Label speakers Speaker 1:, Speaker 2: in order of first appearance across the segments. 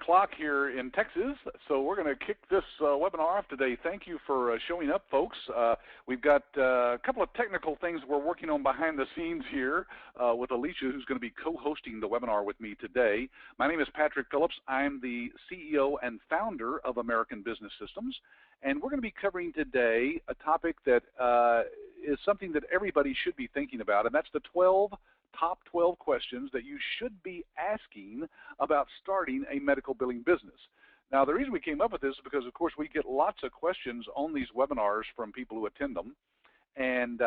Speaker 1: o'clock here in Texas, so we're going to kick this webinar off today. Thank you for showing up, folks. We've got a couple of technical things we're working on behind the scenes here with Alysha, who's going to be co-hosting the webinar with me today. My name is Patrick Phillips. I'm the CEO and founder of American Business Systems, and we're going to be covering today a topic that is something that everybody should be thinking about, and that's the top 12 questions that you should be asking about starting a medical billing business. Now, the reason we came up with this is because, of course, we get lots of questions on these webinars from people who attend them, and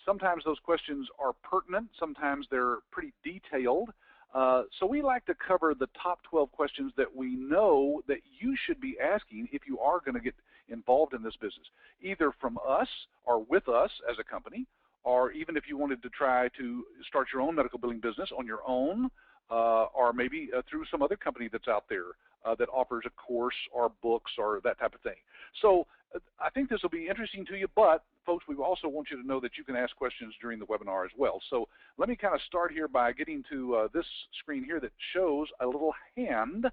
Speaker 1: sometimes those questions are pertinent, sometimes they're pretty detailed, so we like to cover the top 12 questions that we know that you should be asking if you are going to get involved in this business, either from us or with us as a company, or even if you wanted to try to start your own medical billing business on your own, or maybe through some other company that's out there that offers a course or books or that type of thing. So I think this will be interesting to you, but folks, we also want you to know that you can ask questions during the webinar as well. So let me kind of start here by getting to this screen here that shows a little hand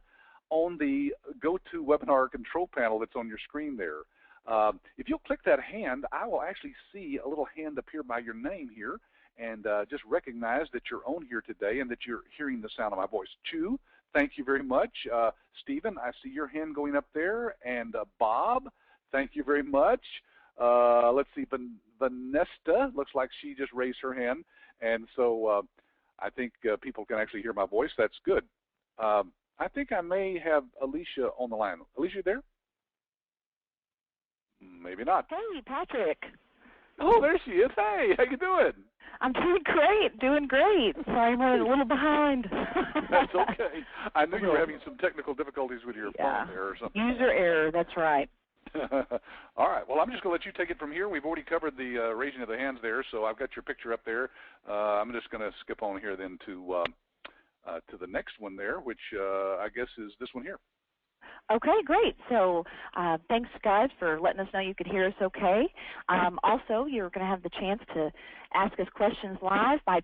Speaker 1: on the GoToWebinar control panel that's on your screen there. If you'll click that hand, I will actually see a little hand appear by your name here, and just recognize that you're on here today and that you're hearing the sound of my voice. Chu, thank you very much. Stephen, I see your hand going up there, and Bob, thank you very much. Let's see, Vanessa, looks like she just raised her hand, and so I think people can actually hear my voice. That's good. I think I may have Alysha on the line. Alysha, there? Maybe not.
Speaker 2: Hey, Patrick.
Speaker 1: Oh, there she is. Hey, how you doing?
Speaker 2: I'm doing great. Sorry, I'm running a little behind.
Speaker 1: That's okay. I knew you were having some technical difficulties with your phone there or something.
Speaker 2: User error, that's right.
Speaker 1: All right. Well, I'm just going to let you take it from here. We've already covered the raising of the hands there, so I've got your picture up there. I'm just going to skip on here then to the next one there, which I guess is this one here.
Speaker 2: Okay, great. So thanks, guys, for letting us know you could hear us okay. Also, you're going to have the chance to ask us questions live by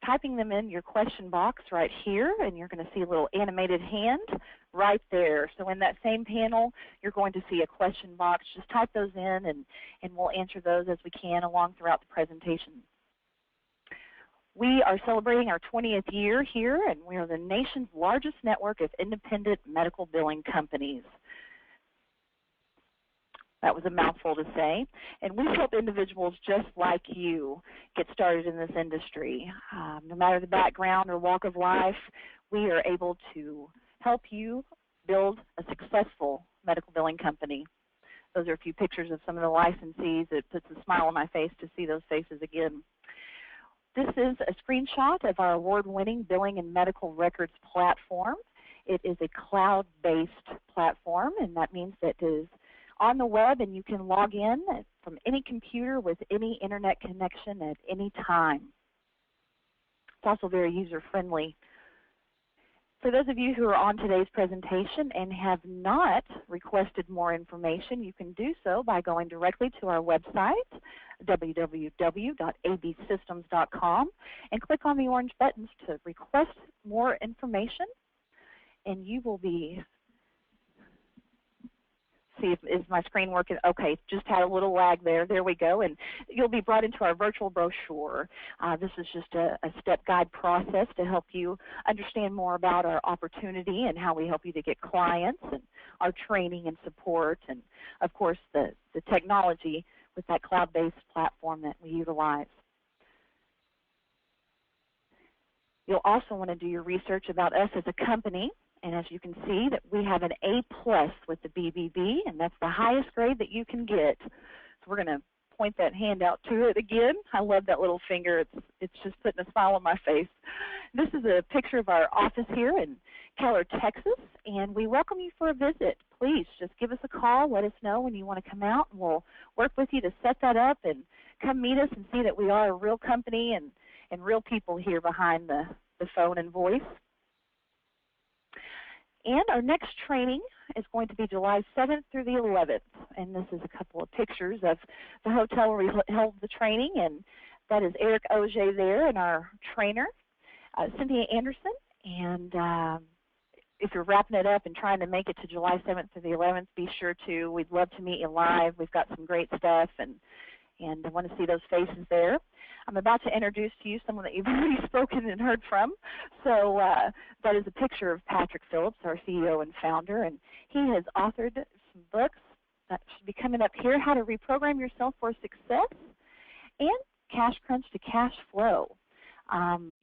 Speaker 2: typing them in your question box right here, and you're going to see a little animated hand right there. So in that same panel, you're going to see a question box. Just type those in, and we'll answer those as we can along throughout the presentation. We are celebrating our 20th year here, and we are the nation's largest network of independent medical billing companies. That was a mouthful to say. And we help individuals just like you get started in this industry. No matter the background or walk of life, we are able to help you build a successful medical billing company. Those are a few pictures of some of the licensees. It puts a smile on my face to see those faces again. This is a screenshot of our award-winning billing and medical records platform. It is a cloud-based platform, and that means that it is on the web and you can log in from any computer with any internet connection at any time. It's also very user-friendly. For those of you who are on today's presentation and have not requested more information, you can do so by going directly to our website, www.absystems.com, and click on the orange buttons to request more information, and you will be, is my screen working? Okay, just had a little lag there. There we go, and you'll be brought into our virtual brochure. This is just a step guide process to help you understand more about our opportunity and how we help you to get clients, and our training and support, and of course the technology with that cloud-based platform that we utilize. You'll also want to do your research about us as a company, and as you can see that we have an A+ with the BBB, and that's the highest grade that you can get. So we're going to point that hand out to it again. I love that little finger. It's just putting a smile on my face. This is a picture of our office here in Keller, Texas, and we welcome you for a visit. Please just give us a call. Let us know when you want to come out, and we'll work with you to set that up and come meet us and see that we are a real company and real people here behind the phone and voice. And our next training is going to be July 7th through the 11th. And this is a couple of pictures of the hotel where we held the training. And that is Eric Auger there and our trainer, Cynthia Anderson. And if you're wrapping it up and trying to make it to July 7th to the 11th, be sure to. We'd love to meet you live. We've got some great stuff, and I want to see those faces there. I'm about to introduce to you someone that you've already spoken and heard from. So that is a picture of Patrick Phillips, our CEO and founder, and he has authored some books that should be coming up here, How to Reprogram Yourself for Success and Cash Crunch to Cash Flow.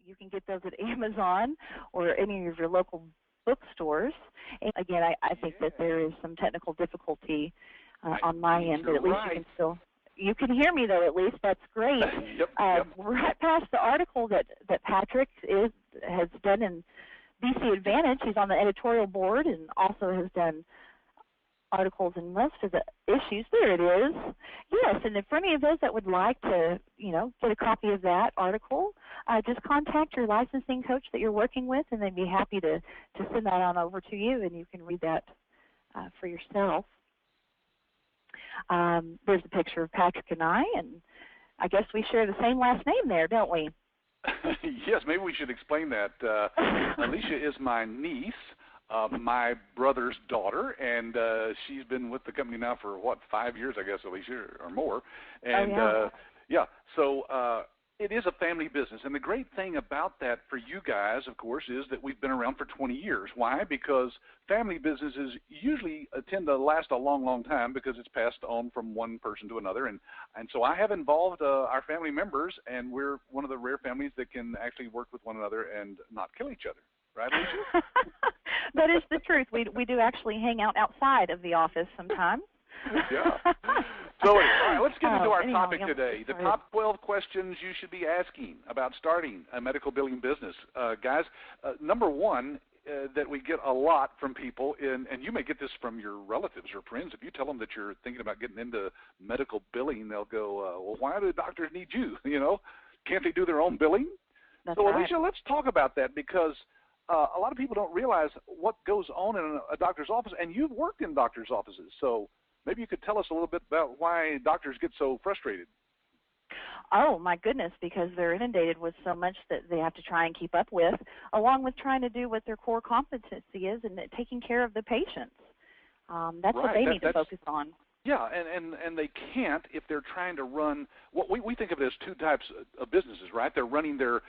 Speaker 2: You can get those at Amazon or any of your local bookstores. And again, I think that there is some technical difficulty on my end, but at least you can still... You can hear me, though, at least. That's great.
Speaker 1: Yep.
Speaker 2: Right past the article that Patrick has done in BC Advantage. He's on the editorial board and also has done articles in most of the issues. There it is. Yes, and if for any of those that would like to, get a copy of that article, just contact your licensing coach that you're working with, and they'd be happy to send that on over to you, and you can read that for yourself. There's a picture of Patrick and I guess we share the same last name there, don't we?
Speaker 1: Yes, maybe we should explain that. Alysha is my niece, my brother's daughter, and she's been with the company now for, 5 years, I guess, Alysha, or more. And, so it is a family business. And the great thing about that for you guys, of course, is that we've been around for 20 years. Why? Because family businesses usually tend to last a long, long time because it's passed on from one person to another. And so I have involved our family members, and we're one of the rare families that can actually work with one another and not kill each other. Right, Alysha?
Speaker 2: That is the truth. We do actually hang out outside of the office sometimes.
Speaker 1: Yeah. So anyway, all right, let's get into our topic today. The top 12 questions you should be asking about starting a medical billing business. Guys, number one that we get a lot from people, and you may get this from your relatives or friends. If you tell them that you're thinking about getting into medical billing, they'll go, well, why do doctors need you? Can't they do their own billing?
Speaker 2: That's
Speaker 1: so,
Speaker 2: right.
Speaker 1: Alysha, let's talk about that because a lot of people don't realize what goes on in a doctor's office, and you've worked in doctor's offices. So maybe you could tell us a little bit about why doctors get so frustrated.
Speaker 2: Oh, my goodness, because they're inundated with so much that they have to try and keep up with, along with trying to do what their core competency is and taking care of the patients. That's what they need to focus on.
Speaker 1: Yeah, and they can't if they're trying to run what we think of it as two types of businesses, right? They're running their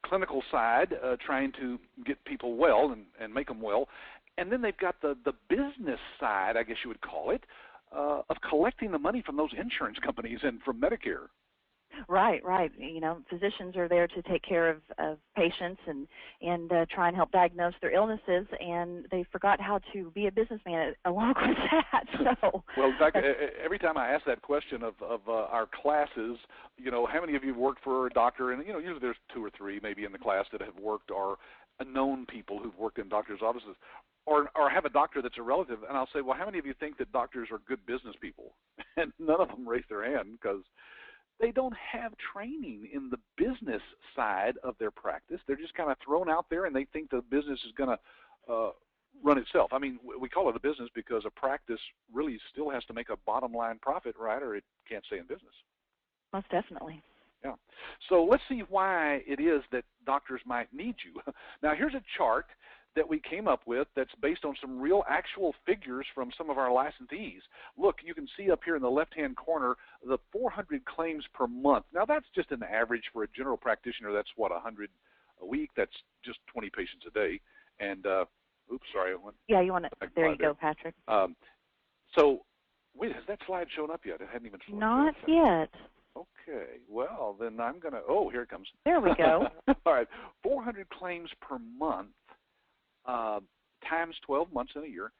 Speaker 1: clinical side, trying to get people well and make them well. And then they've got the business side, I guess you would call it, of collecting the money from those insurance companies and from Medicare.
Speaker 2: Right. Physicians are there to take care of patients and try and help diagnose their illnesses, and they forgot how to be a businessman along with that. So,
Speaker 1: well, in fact, every time I ask that question of our classes, how many of you have worked for a doctor? And usually there's 2 or 3 maybe in the class that have worked or known people who've worked in doctors' offices. Or have a doctor that's a relative, and I'll say, well, how many of you think that doctors are good business people? And none of them raise their hand because they don't have training in the business side of their practice. They're just kind of thrown out there, and they think the business is going to run itself. I mean, we call it a business because a practice really still has to make a bottom line profit, right, or it can't stay in business.
Speaker 2: Most definitely.
Speaker 1: Yeah. So let's see why it is that doctors might need you. Now, here's a chart that we came up with that's based on some real actual figures from some of our licensees. Look, you can see up here in the left-hand corner the 400 claims per month. Now, that's just an average for a general practitioner. That's, 100 a week. That's just 20 patients a day. And, oops, sorry.
Speaker 2: You want to, there you go, Patrick.
Speaker 1: So, wait, has that slide shown up yet? It hadn't even shown up.
Speaker 2: Not yet.
Speaker 1: Okay, well, then I'm going to, here it comes.
Speaker 2: There we go.
Speaker 1: All right, 400 claims per month times 12 months in a year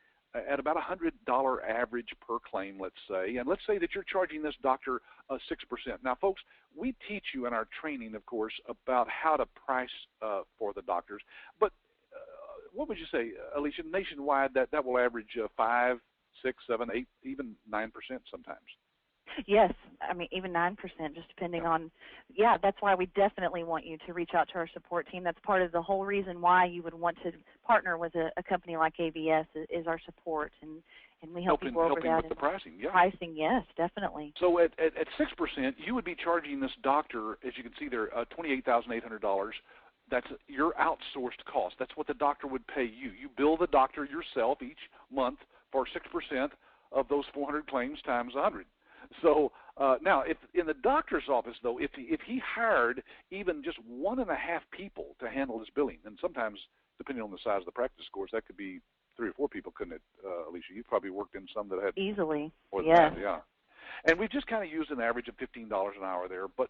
Speaker 1: at about $100 average per claim, let's say. And let's say that you're charging this doctor 6%. Now, folks, we teach you in our training, of course, about how to price for the doctors. But what would you say, Alysha, nationwide, that will average 5, 6, 7, 8, even 9% sometimes?
Speaker 2: Yes, I mean, even 9%, just depending on, that's why we definitely want you to reach out to our support team. That's part of the whole reason why you would want to partner with a company like ABS is our support, and we help you go over that.
Speaker 1: Helping with the pricing,
Speaker 2: Pricing, yes, definitely.
Speaker 1: So at 6%, you would be charging this doctor, as you can see there, $28,800. That's your outsourced cost. That's what the doctor would pay you. You bill the doctor yourself each month for 6% of those 400 claims times 100. So now, if in the doctor's office, though, if he hired even just 1.5 people to handle his billing, and sometimes, depending on the size of the practice, of course, that could be 3 or 4 people, couldn't it, Alysha? You've probably worked in some that had
Speaker 2: easily.
Speaker 1: more than
Speaker 2: Yes.
Speaker 1: that, yeah. And we just kind of used an average of $15 an hour there. But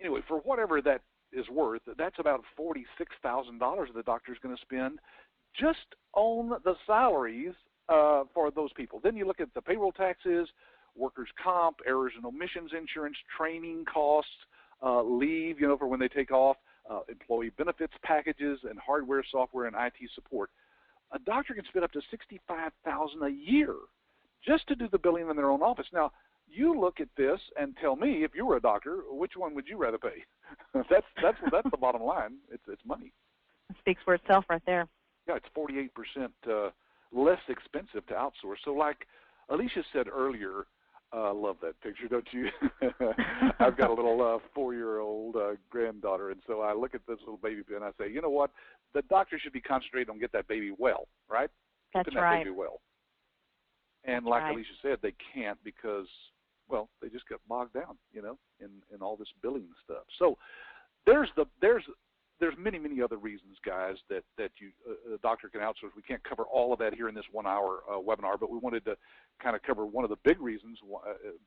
Speaker 1: anyway, for whatever that is worth, that's about $46,000 the doctor's going to spend just on the salaries for those people. Then you look at the payroll taxes, workers' comp, errors and omissions insurance, training costs, leave, for when they take off, employee benefits packages, and hardware, software, and IT support. A doctor can spend up to $65,000 a year just to do the billing in their own office. Now, you look at this and tell me, if you were a doctor, which one would you rather pay? that's the bottom line. It's money.
Speaker 2: It speaks for itself right there.
Speaker 1: Yeah, it's 48% less expensive to outsource. So, like Alysha said earlier, I love that picture, don't you? I've got a little 4-year-old granddaughter, and so I look at this little baby and I say, you know what? The doctor should be concentrating on get that baby well, right?
Speaker 2: That's
Speaker 1: Keeping
Speaker 2: right.
Speaker 1: that baby well. And
Speaker 2: That's
Speaker 1: like
Speaker 2: right.
Speaker 1: Alysha said, they can't because, well, they just get bogged down, in all this billing stuff. So there's many other reasons, guys, that a doctor can outsource. We can't cover all of that here in this 1-hour webinar, but we wanted to kind of cover one of the big reasons.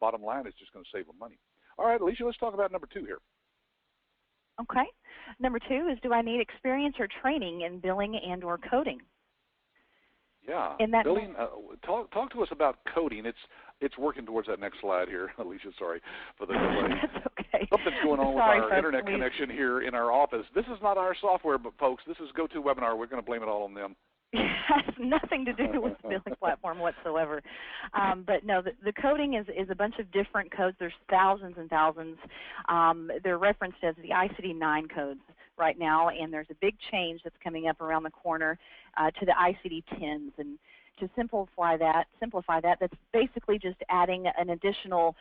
Speaker 1: Bottom line is just going to save them money. All right, Alysha, let's talk about number 2 here.
Speaker 2: Okay. Number 2 is, do I need experience or training in billing and or coding?
Speaker 1: Yeah,
Speaker 2: In that
Speaker 1: billing. Talk to us about coding. It's working towards that next slide here, Alysha. Sorry for the delay.
Speaker 2: That's okay.
Speaker 1: Something's going on with
Speaker 2: Sorry,
Speaker 1: our
Speaker 2: folks,
Speaker 1: internet connection here in our office. This is not our software, but folks, this is GoToWebinar. We're going to blame it all on them.
Speaker 2: It has nothing to do with the billing platform whatsoever. But no, the coding is a bunch of different codes. There's thousands and thousands. They're referenced as the ICD-9 codes right now, and there's a big change that's coming up around the corner to the ICD-10s. And to simplify that, that's basically just adding an additional,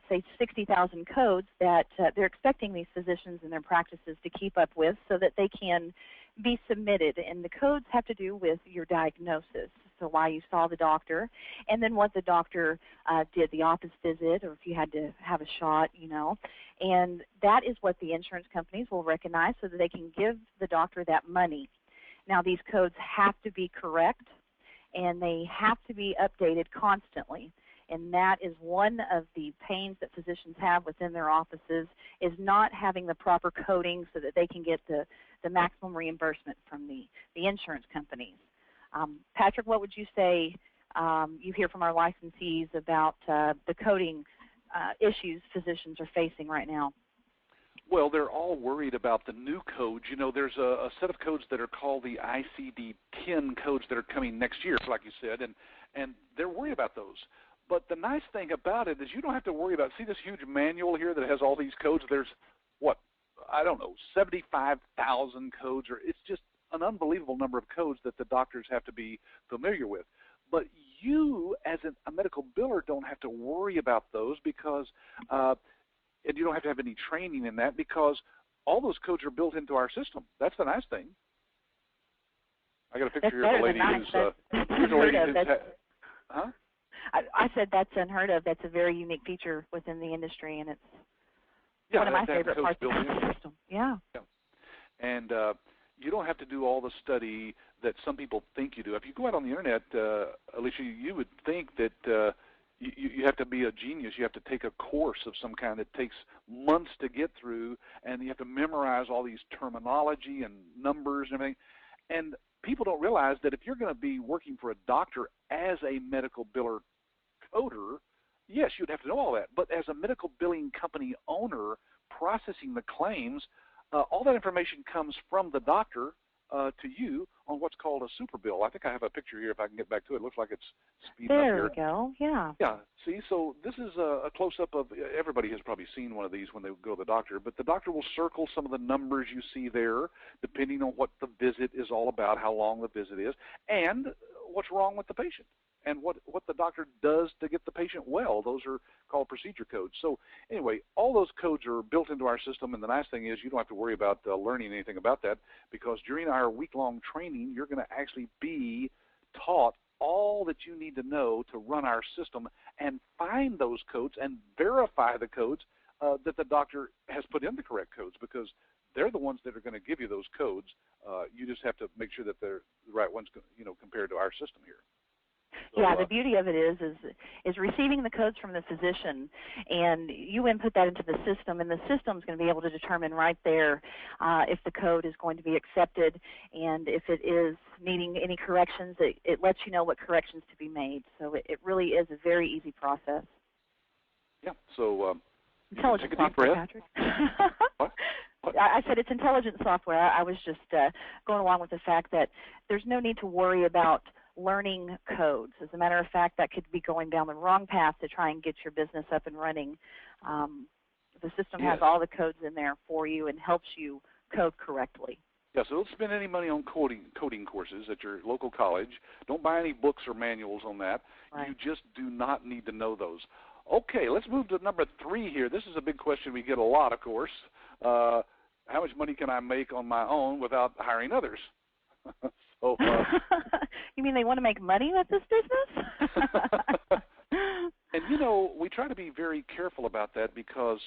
Speaker 2: say, 60,000 codes that they're expecting these physicians and their practices to keep up with so that they can be submitted. And the codes have to do with your diagnosis, so why you saw the doctor, and then what the doctor did, the office visit, or if you had to have a shot, And that is what the insurance companies will recognize so that they can give the doctor that money. Now, these codes have to be correct, and they have to be updated constantly. And that is one of the pains that physicians have within their offices, is not having the proper coding so that they can get the maximum reimbursement from the insurance companies. Patrick, what would you say you hear from our licensees about the coding issues physicians are facing right now?
Speaker 1: Well, they're all worried about the new codes. There's a set of codes that are called the ICD-10 codes that are coming next year, like you said, and they're worried about those. But the nice thing about it is you don't have to worry about, see this huge manual here that has all these codes? There's, 75,000 codes, or it's just an unbelievable number of codes that the doctors have to be familiar with. But you, as a medical biller, don't have to worry about those because, and you don't have to have any training in that because all those codes are built into our system. That's the nice thing. I got a picture here of a lady who's, huh?
Speaker 2: I said that's unheard of. That's a very unique feature within the industry, and it's one of my favorite parts of the system. Yeah.
Speaker 1: And you don't have to do all the study that some people think you do. If you go out on the internet, Alysha, you would think that you have to be a genius. You have to take a course of some kind that takes months to get through, and you have to memorize all these terminology and numbers and everything. And people don't realize that if you're going to be working for a doctor as a medical biller coder, yes, you'd have to know all that. But as a medical billing company owner processing the claims, all that information comes from the doctor to you on what's called a super bill. I think I have a picture here if I can get back to it. It looks like it's speeding up here.
Speaker 2: There we go, yeah.
Speaker 1: Yeah, see, so this is a close-up of, everybody has probably seen one of these when they go to the doctor, but the doctor will circle some of the numbers you see there, depending on what the visit is all about, how long the visit is, and what's wrong with the patient. and what the doctor does to get the patient well. Those are called procedure codes. So anyway, all those codes are built into our system, and the nice thing is you don't have to worry about learning anything about that, because during our week-long training, you're going to actually be taught all that you need to know to run our system and find those codes and verify the codes that the doctor has put in the correct codes, because they're the ones that are going to give you those codes. You just have to make sure that they're the right ones, compared to our system here. So,
Speaker 2: yeah, the beauty of it is receiving the codes from the physician, and you input that into the system, and the system's going to be able to determine right there if the code is going to be accepted, and if it is needing any corrections, it lets you know what corrections to be made. So it really is a very easy process.
Speaker 1: Yeah, so
Speaker 2: intelligent software, Patrick.
Speaker 1: What?
Speaker 2: I said it's intelligent software. I was just going along with the fact that there's no need to worry about learning codes. As a matter of fact, that could be going down the wrong path to try and get your business up and running. The system has all the codes in there for you and helps you code correctly.
Speaker 1: Yeah, so don't spend any money on coding courses at your local college. Don't buy any books or manuals on that. Right. You just do not need to know those. Okay, let's move to number 3 here. This is a big question we get a lot, of course. How much money can I make on my own without hiring others? So,
Speaker 2: you mean they want to make money with this business?
Speaker 1: And, we try to be very careful about that, because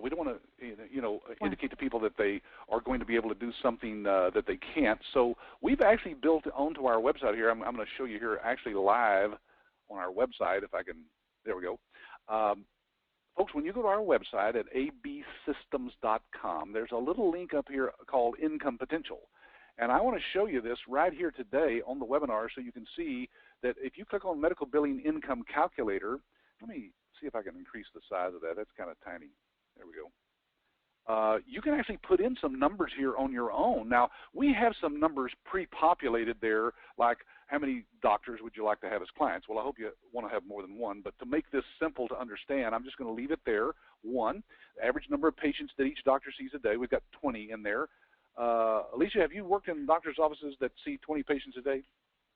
Speaker 1: we don't want to, indicate to people that they are going to be able to do something that they can't. So we've actually built onto our website here. I'm going to show you here actually live on our website, if I can. There we go. Folks, when you go to our website at absystems.com, there's a little link up here called Income Potential. And I want to show you this right here today on the webinar, so you can see that if you click on Medical Billing Income Calculator, let me see if I can increase the size of that. That's kind of tiny. There we go. You can actually put in some numbers here on your own. Now, we have some numbers pre-populated there, like how many doctors would you like to have as clients? Well, I hope you want to have more than one, but to make this simple to understand, I'm just going to leave it there. 1, average number of patients that each doctor sees a day. We've got 20 in there. Alysha, have you worked in doctors' offices that see 20 patients a day?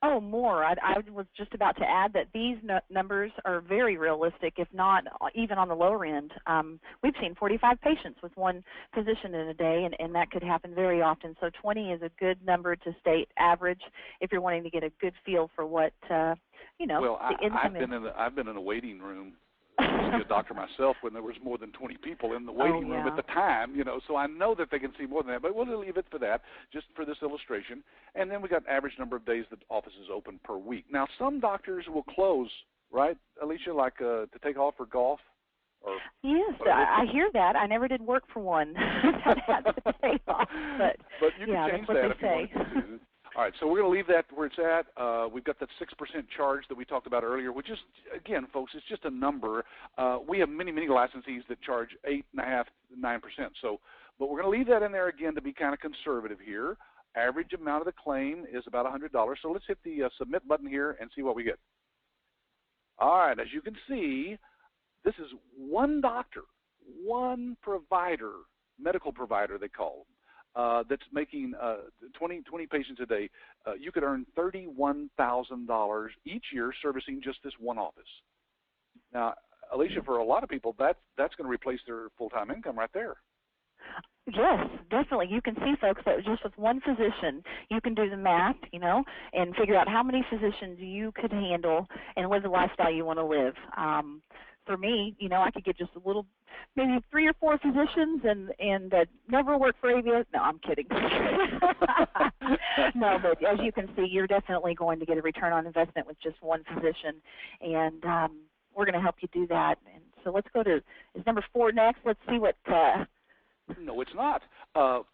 Speaker 2: Oh, more. I was just about to add that these numbers are very realistic, if not even on the lower end. We've seen 45 patients with one physician in a day, and that could happen very often. So 20 is a good number to state average if you're wanting to get a good feel for what, the income is.
Speaker 1: I've been in a waiting room to see a doctor myself when there was more than 20 people in the waiting room at the time, so I know that they can see more than that, but we'll leave it for that, just for this illustration. And then we got average number of days that office is open per week. Now, some doctors will close, right, Alysha, like to take off for golf? Or
Speaker 2: yes, I hear that. I never did work for one that had to take off, but
Speaker 1: you can change that if you want to. All right, so we're going to leave that where it's at. We've got that 6% charge that we talked about earlier, which is, again, folks, it's just a number. We have many, many licensees that charge 8.5%, 9%. So, but we're going to leave that in there again to be kind of conservative here. Average amount of the claim is about $100. So let's hit the submit button here and see what we get. All right, as you can see, this is one doctor, one provider, medical provider they call them. That's making 20 patients a day. You could earn $31,000 each year servicing just this one office. Now, Alysha, for a lot of people, that's going to replace their full-time income right there.
Speaker 2: Yes, definitely. You can see, folks, that just with one physician, you can do the math, and figure out how many physicians you could handle and live the lifestyle you want to live. For me, I could get just a little, maybe 3 or 4 physicians and never work for ABS. No, I'm kidding. No, but as you can see, you're definitely going to get a return on investment with just one physician, and we're going to help you do that. And so let's go to, is number 4 next? Let's see what.
Speaker 1: No, it's not.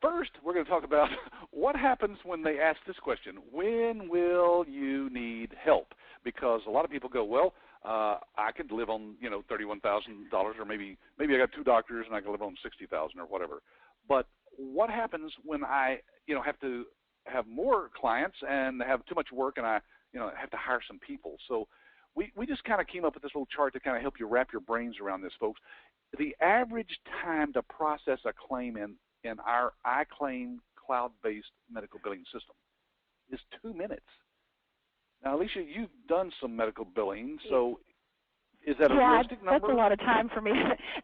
Speaker 1: First, we're going to talk about what happens when they ask this question: when will you need help? Because a lot of people go, well, I could live on, $31,000, or maybe I got 2 doctors and I can live on $60,000 or whatever. But what happens when I, have to have more clients and have too much work and I, have to hire some people? So we just kind of came up with this little chart to kind of help you wrap your brains around this, folks. The average time to process a claim in our iClaim cloud-based medical billing system is 2 minutes. Now, Alysha, you've done some medical billing, so is that a realistic number?
Speaker 2: That's a lot of time for me.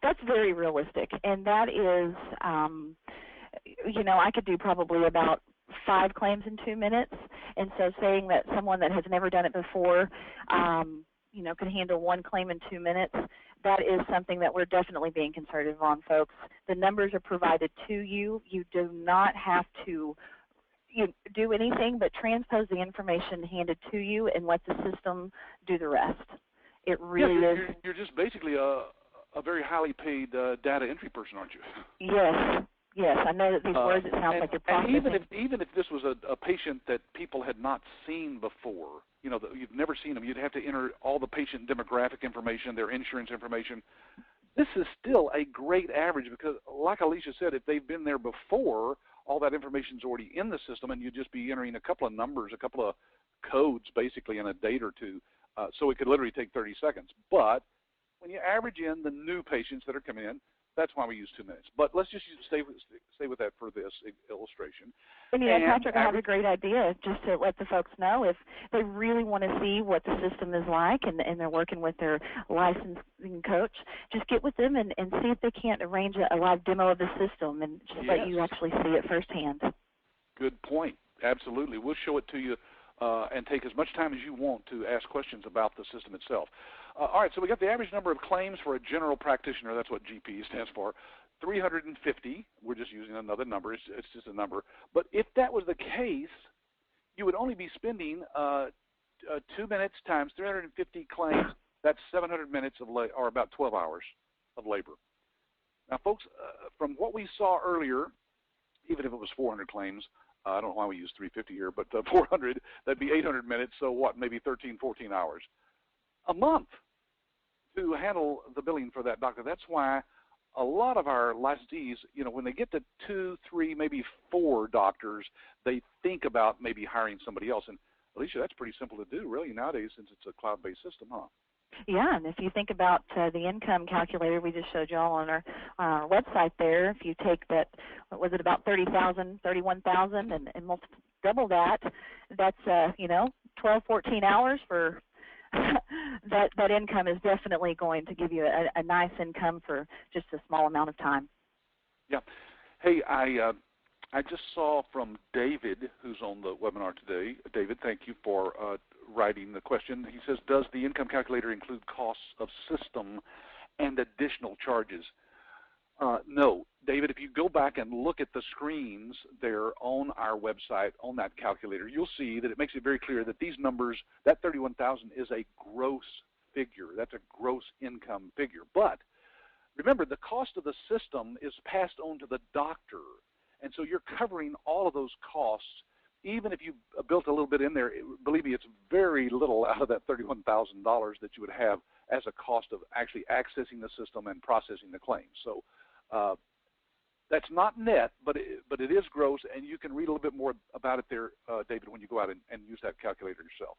Speaker 2: That's very realistic, and that is, I could do probably about 5 claims in 2 minutes, and so saying that someone that has never done it before, can handle 1 claim in 2 minutes, that is something that we're definitely being conservative on, folks. The numbers are provided to you. You do not have to do anything but transpose the information handed to you and let the system do the rest. It really is.
Speaker 1: You're just basically a very highly paid data entry person, aren't you?
Speaker 2: Yes. I know that these words, it sounds like you're processing.
Speaker 1: And even if this was a patient that people had not seen before, you've never seen them, you'd have to enter all the patient demographic information, their insurance information. This is still a great average because, like Alysha said, if they've been there before, all that information's already in the system, and you'd just be entering a couple of numbers, a couple of codes, basically, in a date or two. So it could literally take 30 seconds. But when you average in the new patients that are coming in, that's why we use 2 minutes. But let's just stay with that for this illustration.
Speaker 2: And Patrick, I have a great idea just to let the folks know if they really want to see what the system is like and they're working with their licensing coach, just get with them and see if they can't arrange a live demo of the system and just let you actually see it firsthand.
Speaker 1: Good point. Absolutely. We'll show it to you and take as much time as you want to ask questions about the system itself. All right, so we got the average number of claims for a general practitioner. That's what GP stands for. 350. We're just using another number. It's just a number. But if that was the case, you would only be spending 2 minutes times 350 claims. That's 700 minutes or about 12 hours of labor. Now, folks, from what we saw earlier, even if it was 400 claims, I don't know why we use 350 here, but 400, that'd be 800 minutes, so what, maybe 13, 14 hours a month to handle the billing for that doctor. That's why a lot of our licensees, when they get to 2, 3, maybe 4 doctors, they think about maybe hiring somebody else. And, Alysha, that's pretty simple to do, really, nowadays, since it's a cloud-based system, huh?
Speaker 2: Yeah, and if you think about the income calculator we just showed you all on our website there, if you take that, what was it, about 30,000, 31,000, and double that, that's 12, 14 hours for that income is definitely going to give you a nice income for just a small amount of time.
Speaker 1: Yeah. Hey, I just saw from David, who's on the webinar today. David, thank you for writing the question. He says, does the income calculator include costs of system and additional charges? No. David, if you go back and look at the screens there on our website, on that calculator, you'll see that it makes it very clear that these numbers, that 31,000 is a gross figure. That's a gross income figure. But remember, the cost of the system is passed on to the doctor. And so you're covering all of those costs. Even if you built a little bit in there, believe me, it's very little out of that $31,000 that you would have as a cost of actually accessing the system and processing the claims. So that's not net, but it is gross, and you can read a little bit more about it there, David, when you go out and use that calculator yourself.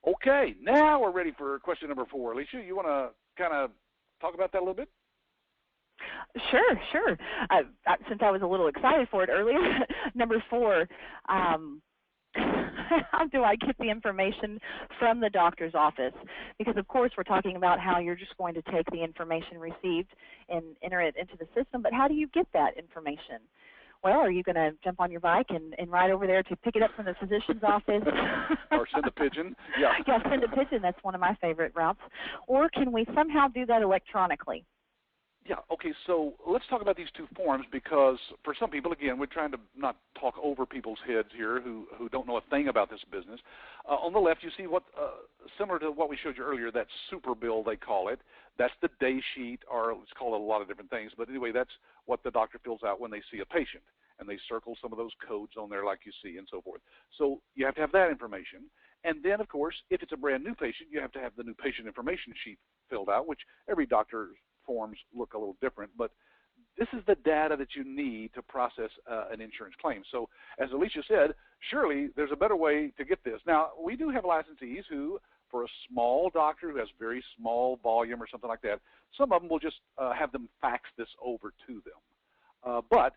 Speaker 1: Okay, now we're ready for question number 4. Alysha, you want to kind of talk about that a little bit?
Speaker 2: Sure. Since I was a little excited for it earlier, number 4, how do I get the information from the doctor's office? Because, of course, we're talking about how you're just going to take the information received and enter it into the system, but how do you get that information? Well, are you going to jump on your bike and ride over there to pick it up from the physician's office?
Speaker 1: Or send a pigeon? Yeah,
Speaker 2: send a pigeon. That's one of my favorite routes. Or can we somehow do that electronically?
Speaker 1: Yeah, okay, so let's talk about these 2 forms because for some people, again, we're trying to not talk over people's heads here who don't know a thing about this business. On the left, you see what, similar to what we showed you earlier, that super bill, they call it. That's the day sheet, or let's call it a lot of different things. But anyway, that's what the doctor fills out when they see a patient. And they circle some of those codes on there like you see and so forth. So you have to have that information. And then, of course, if it's a brand new patient, you have to have the new patient information sheet filled out, which every doctor's forms look a little different, but this is the data that you need to process an insurance claim. So as Alysha said, surely there's a better way to get this. Now, we do have licensees who, for a small doctor who has very small volume or something like that, some of them will just have them fax this over to them. But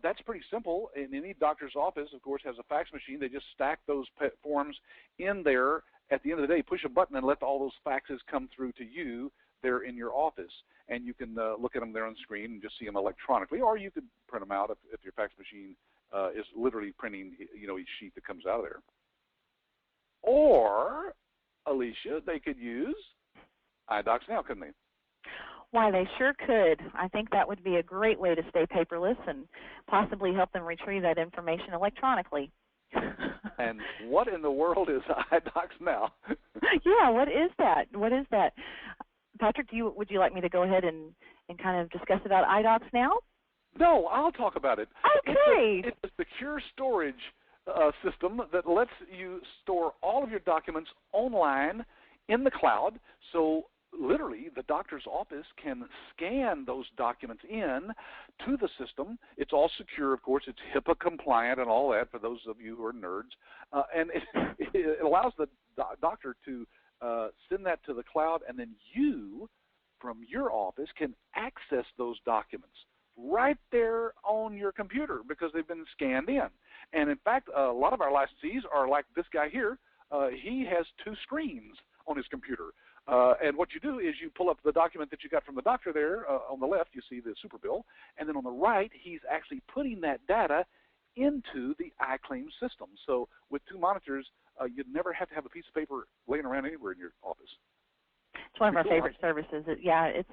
Speaker 1: that's pretty simple. In any doctor's office, of course, has a fax machine. They just stack those forms in there. At the end of the day, push a button and let all those faxes come through to you there in your office. And you can look at them there on the screen and just see them electronically, or you could print them out if your fax machine is literally printing, each sheet that comes out of there. Or, Alysha, they could use iDocs Now, couldn't they?
Speaker 2: Why, they sure could. I think that would be a great way to stay paperless and possibly help them retrieve that information electronically.
Speaker 1: And what in the world is iDocs Now?
Speaker 2: Yeah, what is that? What is that? Patrick, would you like me to go ahead and kind of discuss about iDocs Now?
Speaker 1: No, I'll talk about it.
Speaker 2: Okay.
Speaker 1: It's a secure storage system that lets you store all of your documents online in the cloud. So literally, the doctor's office can scan those documents in to the system. It's all secure, of course. It's HIPAA compliant and all that for those of you who are nerds. And it allows the doctor to send that to the cloud, and then you, from your office, can access those documents right there on your computer because they've been scanned in. And in fact, a lot of our licensees are like this guy here. He has 2 screens on his computer. And what you do is you pull up the document that you got from the doctor there. On the left, you see the super bill. And then on the right, he's actually putting that data into the iClaim system. So with 2 monitors, you'd never have to have a piece of paper laying around anywhere in your office.
Speaker 2: It's one of our favorite services. It's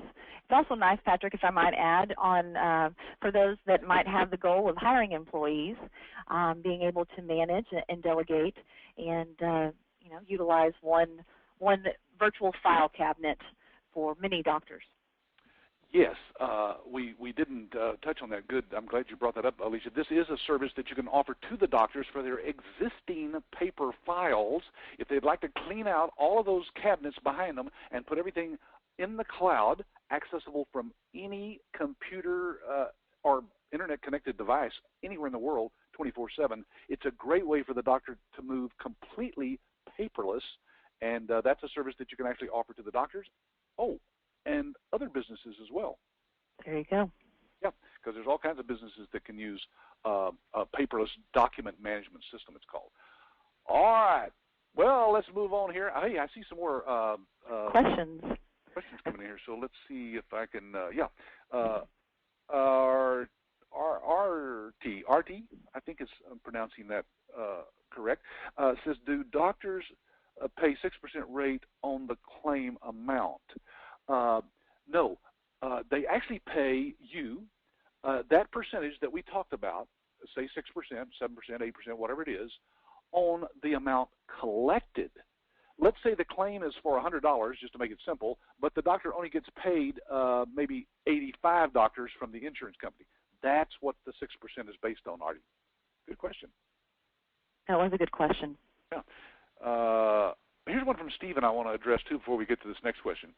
Speaker 2: also nice, Patrick, if I might add, on for those that might have the goal of hiring employees, being able to manage and delegate and utilize one virtual file cabinet for many doctors.
Speaker 1: Yes, we didn't touch on that. Good. I'm glad you brought that up, Alysha. This is a service that you can offer to the doctors for their existing paper files. If they'd like to clean out all of those cabinets behind them and put everything in the cloud, accessible from any computer or internet-connected device anywhere in the world, 24/7, it's a great way for the doctor to move completely paperless, and that's a service that you can actually offer to the doctors. Oh, and other businesses as well.
Speaker 2: There you go.
Speaker 1: Yeah, because there's all kinds of businesses that can use a paperless document management system, it's called. All right. Well, let's move on here. Hey, I see some more
Speaker 2: questions
Speaker 1: coming in here, so let's see if I can, RT, I think is pronouncing that correct, says, do doctors pay 6% rate on the claim amount? No, they actually pay you that percentage that we talked about, say 6%, 7%, 8%, whatever it is, on the amount collected. Let's say the claim is for $100, just to make it simple, but the doctor only gets paid maybe 85 doctors from the insurance company. That's what the 6% is based on, Artie. Good question.
Speaker 2: That was a good question.
Speaker 1: Yeah. Here's one from Stephen I want to address, too, before we get to this next question.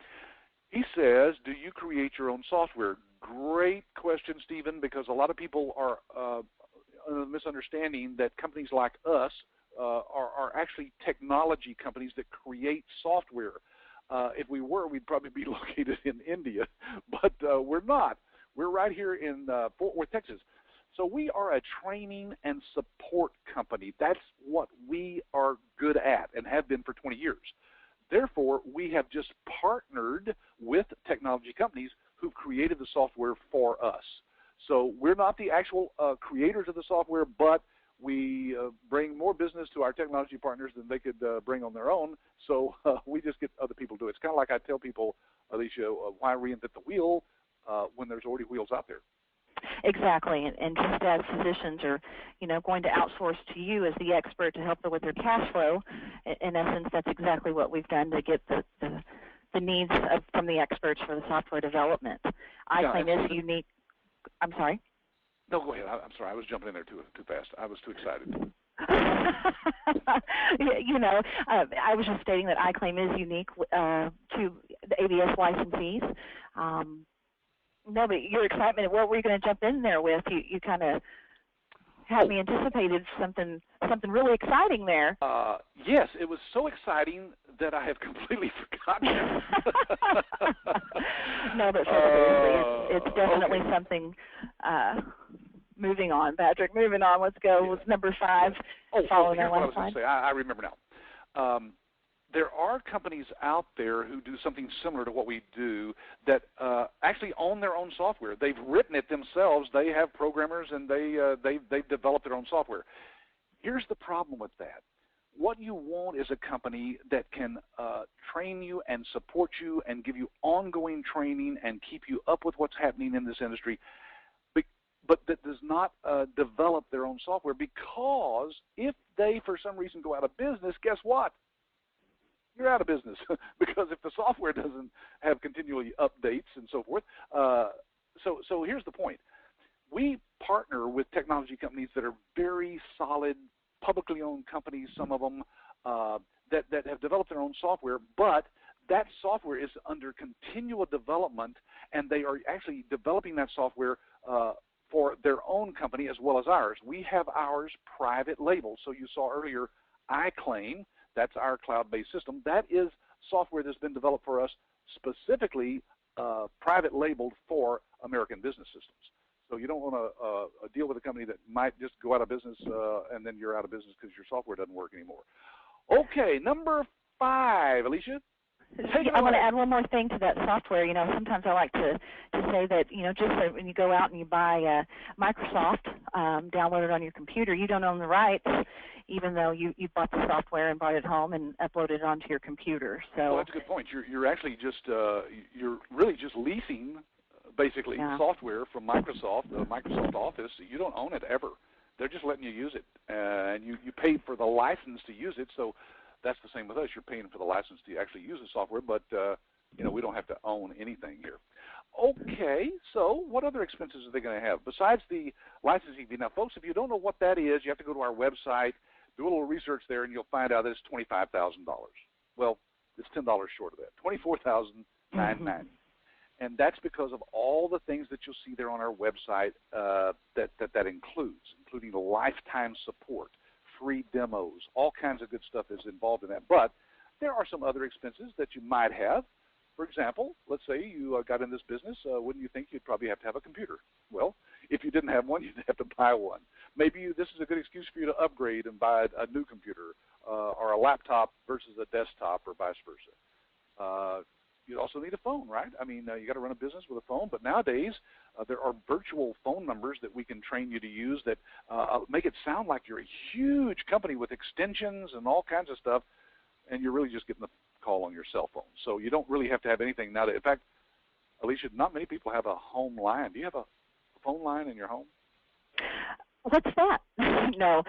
Speaker 1: He says, do you create your own software? Great question, Stephen, because a lot of people are under the misunderstanding that companies like us are actually technology companies that create software. If we were, we'd probably be located in India, but we're not. We're right here in Fort Worth, Texas. So we are a training and support company. That's what we are good at and have been for 20 years. Therefore, we have just partnered with technology companies who've created the software for us. So we're not the actual creators of the software, but we bring more business to our technology partners than they could bring on their own. So we just get other people to do it. It's kind of like I tell people, Alysha, why reinvent the wheel when there's already wheels out there?
Speaker 2: Exactly, and just as physicians are, going to outsource to you as the expert to help them with their cash flow, in essence, that's exactly what we've done to get the needs from the experts for the software development. iClaim is unique. I'm sorry?
Speaker 1: No, go ahead. I'm sorry. I was jumping in there too fast. I was too excited.
Speaker 2: I was just stating that iClaim is unique to the ABS licensees. No, but your excitement, what were you going to jump in there with? You kind of had me anticipated something really exciting there.
Speaker 1: Yes, it was so exciting that I have completely forgotten.
Speaker 2: No, but seriously, it's definitely something moving on, Patrick. Moving on. Let's go with number 5.
Speaker 1: Here's what I was going to say. I remember now. There are companies out there who do something similar to what we do that actually own their own software. They've written it themselves. They have programmers, and they've developed their own software. Here's the problem with that. What you want is a company that can train you and support you and give you ongoing training and keep you up with what's happening in this industry, but that does not develop their own software, because if they, for some reason, go out of business, guess what? You're out of business because if the software doesn't have continually updates and so forth. So here's the point. We partner with technology companies that are very solid, publicly owned companies, some of them, that have developed their own software, but that software is under continual development, and they are actually developing that software for their own company as well as ours. We have ours private labeled. So you saw earlier iClaim. That's our cloud-based system. That is software that's been developed for us, specifically private labeled for American business systems. So you don't want to deal with a company that might just go out of business and then you're out of business because your software doesn't work anymore. Okay, number 5, Alysha.
Speaker 2: I want to add one more thing to that software. You know, sometimes I like to say that, you know, just so when you go out and you buy Microsoft downloaded on your computer, you don't own the rights, even though you bought the software and brought it home and uploaded it onto your computer. So
Speaker 1: well, that's a good point. You're actually just you're really just leasing basically software from Microsoft, Microsoft Office. You don't own it ever. They're just letting you use it, and you pay for the license to use it. So that's the same with us. You're paying for the license to actually use the software, but you know, we don't have to own anything here. Okay, so what other expenses are they going to have besides the licensing fee? Now, folks, if you don't know what that is, you have to go to our website, do a little research there, and you'll find out that it's $25,000. Well, it's $10 short of that, $24,990. And that's because of all the things that you'll see there on our website that includes, including lifetime support, free demos, all kinds of good stuff is involved in that. But there are some other expenses that you might have. For example, let's say you got in this business, wouldn't you think you'd probably have to have a computer? Well, if you didn't have one, you'd have to buy one. Maybe this is a good excuse for you to upgrade and buy a new computer or a laptop versus a desktop or vice versa. You also need a phone, right? I mean, you got to run a business with a phone, but nowadays there are virtual phone numbers that we can train you to use that make it sound like you're a huge company with extensions and all kinds of stuff, and you're really just getting the call on your cell phone. So you don't really have to have anything nowadays. In fact, Alysha, not many people have a home line. Do you have a phone line in your home?
Speaker 2: What's that? No,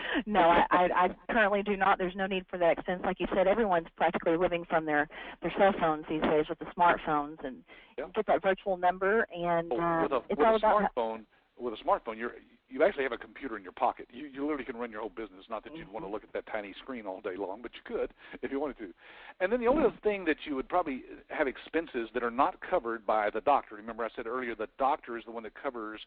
Speaker 2: I currently do not. There's no need for that expense. Like you said, everyone's practically living from their cell phones these days with the smartphones, and you get that virtual number, and it's all about
Speaker 1: with a smartphone, you actually have a computer in your pocket. You literally can run your whole business. Not that you'd want to look at that tiny screen all day long, but you could if you wanted to. And then the only other thing that you would probably have expenses that are not covered by the doctor. Remember I said earlier the doctor is the one that covers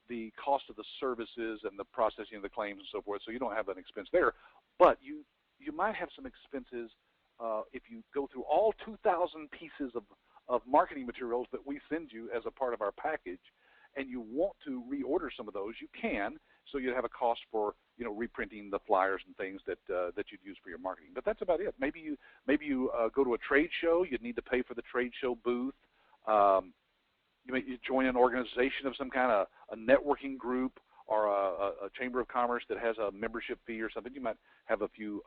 Speaker 1: the cost of the services and the processing of the claims and so forth, so you don't have an expense there. But you might have some expenses if you go through all 2,000 pieces of marketing materials that we send you as a part of our package, and you want to reorder some of those, you can. So you'd have a cost for reprinting the flyers and things that you'd use for your marketing. But that's about it. Maybe you go to a trade show. You'd need to pay for the trade show booth. You join an organization of some kind of a networking group or a chamber of commerce that has a membership fee or something. You might have a few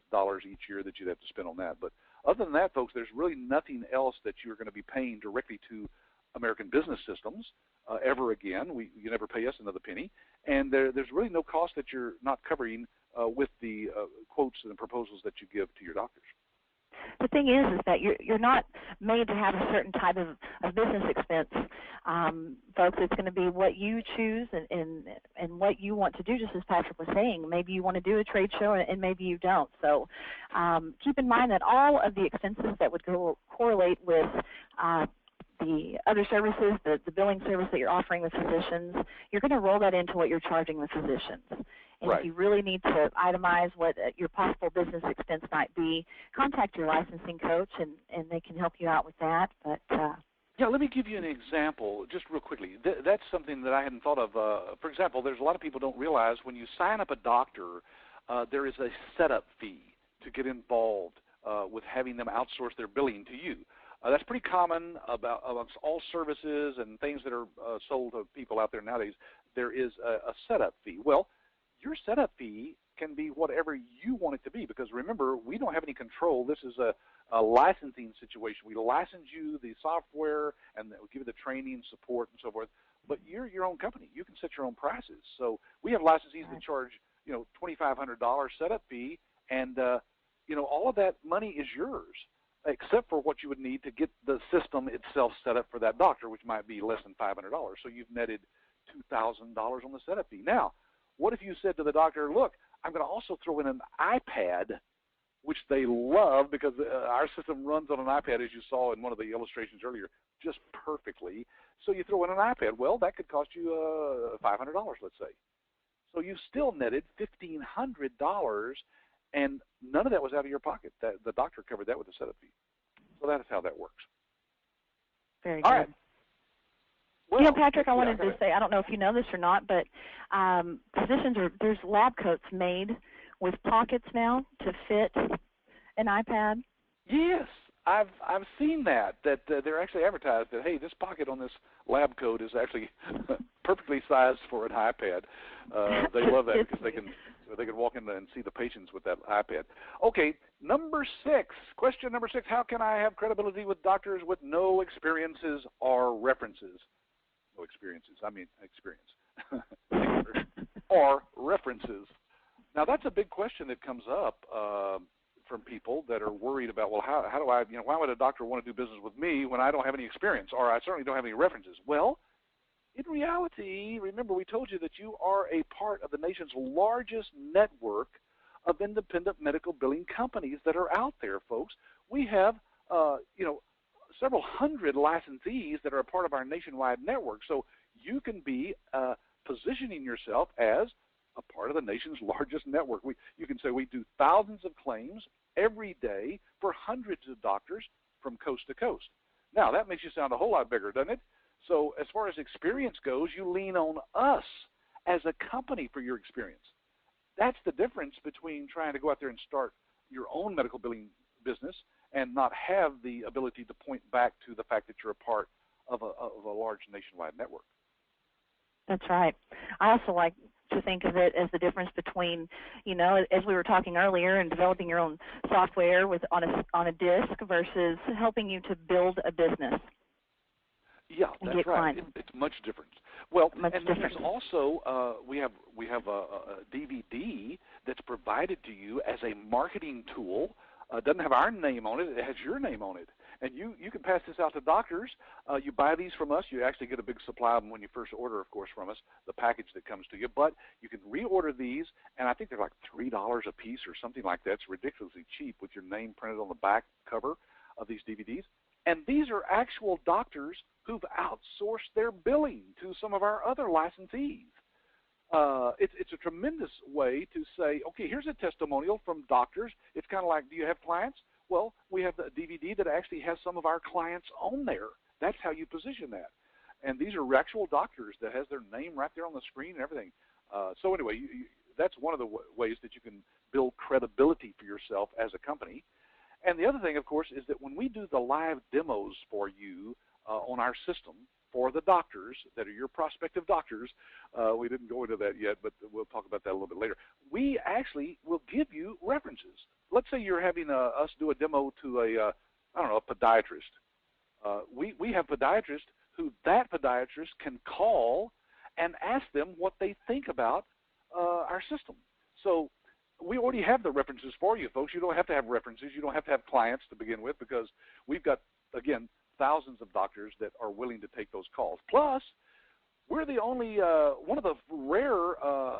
Speaker 1: dollars each year that you'd have to spend on that. But other than that, folks, there's really nothing else that you're going to be paying directly to American Business Systems ever again. You never pay us another penny. And there's really no cost that you're not covering with the quotes and proposals that you give to your doctors.
Speaker 2: The thing is that you're not made to have a certain type of business expense, folks. It's going to be what you choose and what you want to do, just as Patrick was saying. Maybe you want to do a trade show and maybe you don't. So keep in mind that all of the expenses that would correlate with the other services, the billing service that you're offering the physicians, you're going to roll that into what you're charging the physicians. And
Speaker 1: right.
Speaker 2: If you really need to itemize what your possible business expense might be, contact your licensing coach, and they can help you out with that. But
Speaker 1: Yeah, let me give you an example just real quickly. That's something that I hadn't thought of. For example, there's a lot of people don't realize when you sign up a doctor, there is a setup fee to get involved with having them outsource their billing to you. That's pretty common amongst all services and things that are sold to people out there nowadays. There is a setup fee. Well, your setup fee can be whatever you want it to be, because remember, we don't have any control. This is a licensing situation. We license you the software and we give you the training, support, and so forth. But you're your own company. You can set your own prices. So we have licensees that charge, $2,500 setup fee, and all of that money is yours, except for what you would need to get the system itself set up for that doctor, which might be less than $500. So you've netted $2,000 on the setup fee. Now, what if you said to the doctor, look, I'm going to also throw in an iPad, which they love because our system runs on an iPad, as you saw in one of the illustrations earlier, just perfectly. So you throw in an iPad. Well, that could cost you $500, let's say. So you've still netted $1,500, and none of that was out of your pocket. The doctor covered that with the setup fee. So that is how that works.
Speaker 2: Very good. All right. Well, Patrick, I wanted to say, I don't know if you know this or not, but there's lab coats made with pockets now to fit an iPad.
Speaker 1: Yes, I've seen that they're actually advertised that, hey, this pocket on this lab coat is actually perfectly sized for an iPad. They love that because they can walk in and see the patients with that iPad. Okay, question number 6, how can I have credibility with doctors with no experiences or references? No experiences, I mean experience. Or references. Now, that's a big question that comes up from people that are worried about, well, how do I, why would a doctor want to do business with me when I don't have any experience, or I certainly don't have any references? Well, in reality, remember, we told you that you are a part of the nation's largest network of independent medical billing companies that are out there, folks. We have, several hundred licensees that are a part of our nationwide network. So you can be positioning yourself as a part of the nation's largest network. You can say we do thousands of claims every day for hundreds of doctors from coast to coast. Now, that makes you sound a whole lot bigger, doesn't it? So as far as experience goes, you lean on us as a company for your experience. That's the difference between trying to go out there and start your own medical billing business and not have the ability to point back to the fact that you're a part of a large nationwide network.
Speaker 2: That's right. I also like to think of it as the difference between, as we were talking earlier, and developing your own software on a disk versus helping you to build a business.
Speaker 1: Yeah, that's right. It's much different. Well, and there's also we have a DVD that's provided to you as a marketing tool. It doesn't have our name on it. It has your name on it. And you can pass this out to doctors. You buy these from us. You actually get a big supply of them when you first order, of course, from us, the package that comes to you. But you can reorder these, and I think they're like $3 a piece or something like that. It's ridiculously cheap with your name printed on the back cover of these DVDs. And these are actual doctors who've outsourced their billing to some of our other licensees. It's a tremendous way to say, okay, here's a testimonial from doctors. It's kind of like, do you have clients? Well, we have the DVD that actually has some of our clients on there. That's how you position that. And these are actual doctors that has their name right there on the screen and everything. So anyway, that's one of the ways that you can build credibility for yourself as a company. And the other thing, of course, is that when we do the live demos for you on our system for the doctors that are your prospective doctors, we didn't go into that yet, but we'll talk about that a little bit later. We actually will give you references. Let's say you're having us do a demo to a podiatrist. We have podiatrists who that podiatrist can call and ask them what they think about our system. So we already have the references for you, folks. You don't have to have references. You don't have to have clients to begin with, because we've got, again, thousands of doctors that are willing to take those calls. Plus, we're the only one of the rare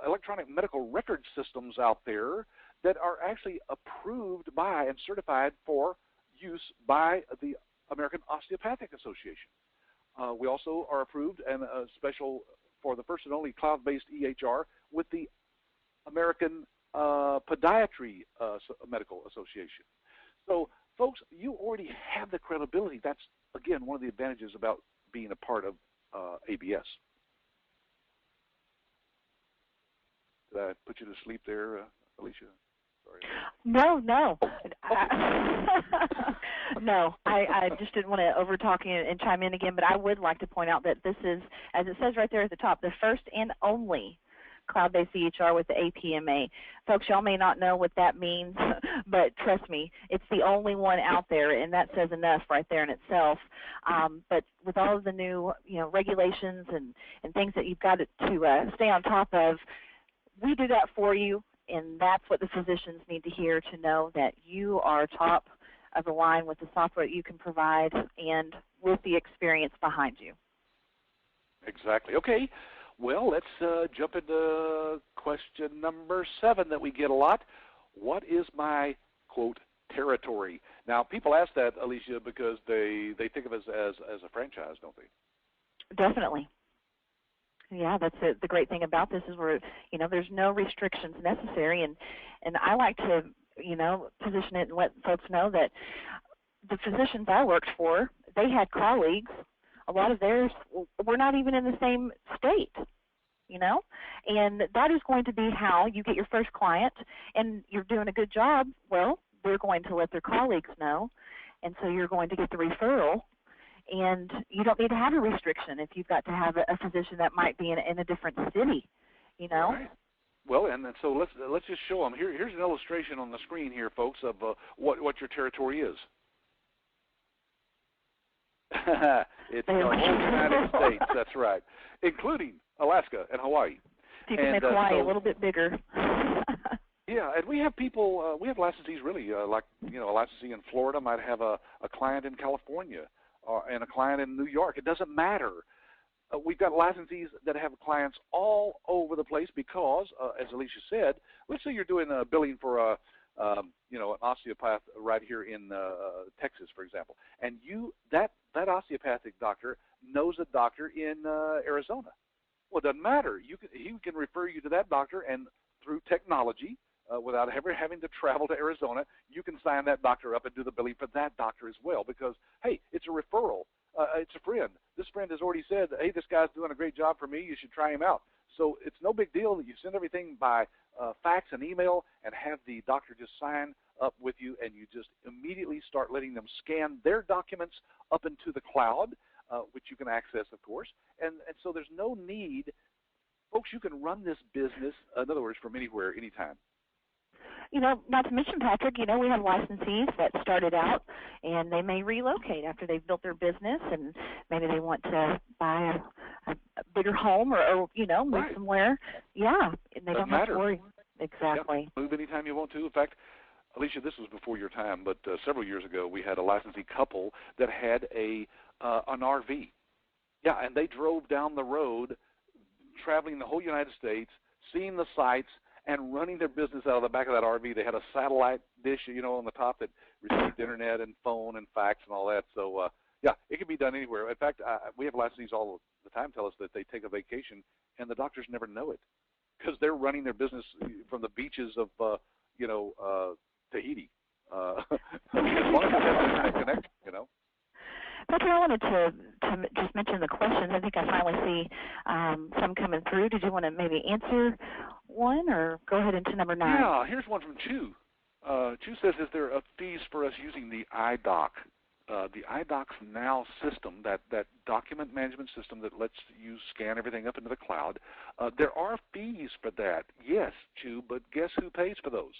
Speaker 1: electronic medical record systems out there that are actually approved by and certified for use by the American Osteopathic Association. We also are approved and special for the first and only cloud-based EHR with the American Podiatry Medical Association. So, folks, you already have the credibility. That's, again, one of the advantages about being a part of ABS. Did I put you to sleep there, Alysha? Sorry.
Speaker 2: No.
Speaker 1: No,
Speaker 2: I just didn't want to over talk and chime in again, but I would like to point out that this is, as it says right there at the top, the first and only cloud-based EHR with the APMA. Folks, y'all may not know what that means, but trust me, it's the only one out there, and that says enough right there in itself. But with all of the new, regulations and things that you've got to stay on top of, we do that for you, and that's what the physicians need to hear, to know that you are top of the line with the software that you can provide and with the experience behind you.
Speaker 1: Exactly. Okay. Well, let's jump into question number 7 that we get a lot. What is my, quote, territory? Now, people ask that, Alysha, because they think of us as a franchise, don't they?
Speaker 2: Definitely. Yeah, that's it. The great thing about this is there's no restrictions necessary, and I like to, position it and let folks know that the physicians I worked for, they had colleagues. A lot of theirs were not even in the same state, and that is going to be how you get your first client, and you're doing a good job. Well, they're going to let their colleagues know, and so you're going to get the referral. And you don't need to have a restriction if you've got to have a physician that might be in a different city,
Speaker 1: Right. Well, and so let's just show them. Here's an illustration on the screen here, folks, of what your territory is. It's the whole United States. That's right, including Alaska and Hawaii.
Speaker 2: You can make Hawaii a little bit bigger.
Speaker 1: Yeah, and we have people. We have licensees really, like a licensee in Florida might have a client in California. And a client in New York. It doesn't matter. We've got licensees that have clients all over the place because, as Alysha said, let's say you're doing billing for an osteopath right here in Texas, for example, and that osteopathic doctor knows a doctor in Arizona. Well, it doesn't matter. He can refer you to that doctor, and through technology, without ever having to travel to Arizona, you can sign that doctor up and do the billing for that doctor as well because, hey, it's a referral. It's a friend. This friend has already said, hey, this guy's doing a great job for me. You should try him out. So it's no big deal that you send everything by fax and email and have the doctor just sign up with you, and you just immediately start letting them scan their documents up into the cloud, which you can access, of course. And so there's no need. Folks, you can run this business, in other words, from anywhere, anytime.
Speaker 2: Not to mention, Patrick, we have licensees that started out and they may relocate after they've built their business, and maybe they want to buy a bigger home or move
Speaker 1: right.
Speaker 2: somewhere. Yeah, and they
Speaker 1: Doesn't
Speaker 2: don't have
Speaker 1: matter.
Speaker 2: to worry. Exactly.
Speaker 1: Yeah, move anytime you want to. In fact, Alysha, this was before your time, but several years ago we had a licensee couple that had an RV. Yeah, and they drove down the road, traveling the whole United States, seeing the sights, and running their business out of the back of that RV. They had a satellite dish, on the top that received internet and phone and fax and all that. So, yeah, it can be done anywhere. In fact, we have licensees all the time tell us that they take a vacation, and the doctors never know it because they're running their business from the beaches of, Tahiti. As long as they have internet connection,
Speaker 2: Patrick, I wanted to just mention the questions. I think I finally see some coming through. Did you want to maybe answer one or go ahead into number 9?
Speaker 1: Yeah, here's one from Chu. Chu says, is there fees for us using the iDoc? The iDocs Now system, that document management system that lets you scan everything up into the cloud, there are fees for that. Yes, Chu, but guess who pays for those?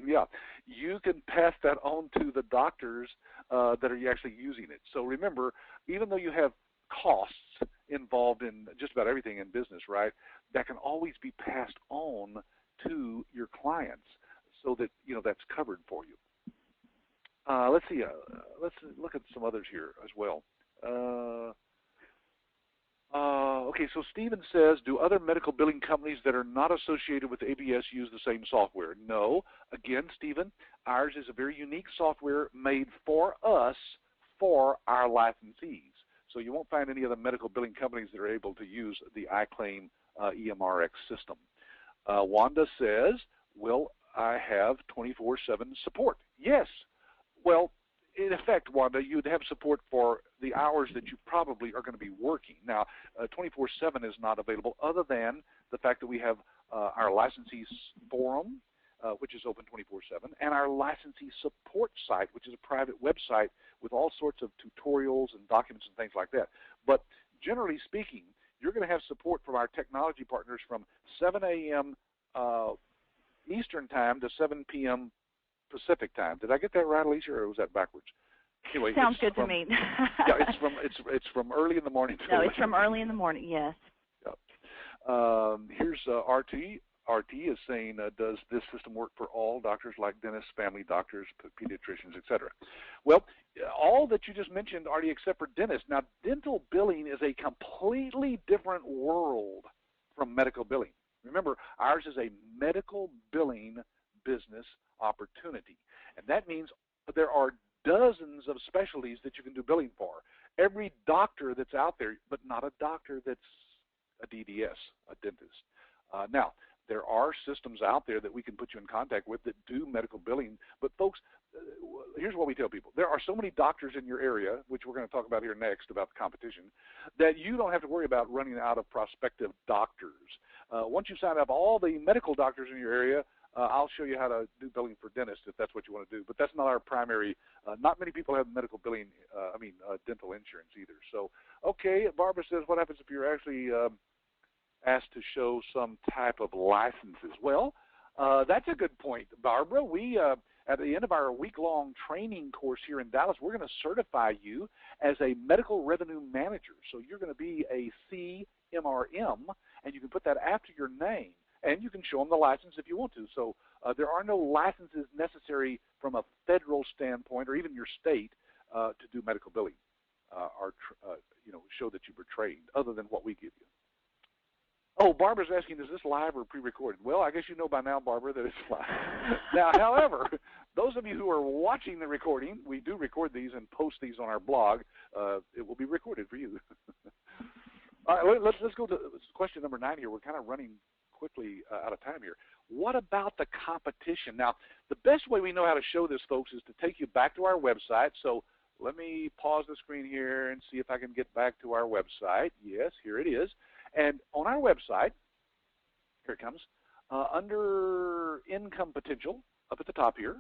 Speaker 1: Yeah, you can pass that on to the doctors that are actually using it. So remember, even though you have costs involved in just about everything in business, right, that can always be passed on to your clients so that, that's covered for you. Let's see. Let's look at some others here as well. Okay, so Stephen says, do other medical billing companies that are not associated with ABS use the same software? No. Again, Stephen, ours is a very unique software made for us, for our licensees. So you won't find any other medical billing companies that are able to use the iClaim EMRX system. Wanda says, will I have 24/7 support? Yes. Well, in effect, Wanda, you'd have support for the hours that you probably are going to be working. Now, 24/7 is not available other than the fact that we have our licensees forum, which is open 24/7, and our licensee support site, which is a private website with all sorts of tutorials and documents and things like that. But generally speaking, you're going to have support from our technology partners from 7 a.m. Eastern Time to 7 p.m. Pacific Time. Did I get that right, Alysha, or was that backwards? Anyway,
Speaker 2: sounds good to me.
Speaker 1: Yeah, it's from early in the morning.
Speaker 2: No, it's from early in the morning. Yes.
Speaker 1: Yeah. Here's RT. RT is saying, does this system work for all doctors like dentists, family doctors, pediatricians, etc.? Well, all that you just mentioned, RT, except for dentists. Now, dental billing is a completely different world from medical billing. Remember, ours is a medical billing business opportunity, and that means there are dozens of specialties that you can do billing for. Every doctor that's out there, but not a doctor that's a DDS, a dentist. Now, there are systems out there that we can put you in contact with that do medical billing, but folks, here's what we tell people. There are so many doctors in your area, which we're going to talk about here next about the competition, that you don't have to worry about running out of prospective doctors. Once you sign up all the medical doctors in your area, I'll show you how to do billing for dentists if that's what you want to do. But that's not our primary. Not many people have medical billing, dental insurance either. So, okay, Barbara says, what happens if you're actually asked to show some type of licenses? Well, that's a good point, Barbara. We, at the end of our week-long training course here in Dallas, we're going to certify you as a medical revenue manager. So you're going to be a CMRM, and you can put that after your name. And you can show them the license if you want to. So there are no licenses necessary from a federal standpoint or even your state to do medical billing or show that you were trained other than what we give you. Oh, Barbara's asking, is this live or pre-recorded? Well, I guess you know by now, Barbara, that it's live. Now, however, those of you who are watching the recording, we do record these and post these on our blog. It will be recorded for you. All right, let's go to question number 9 here. We're kind of running quickly out of time here. What about the competition? Now, the best way we know how to show this, folks, is to take you back to our website. So let me pause the screen here and see if I can get back to our website. Yes, here it is. And on our website, here it comes, under Income Potential, up at the top here,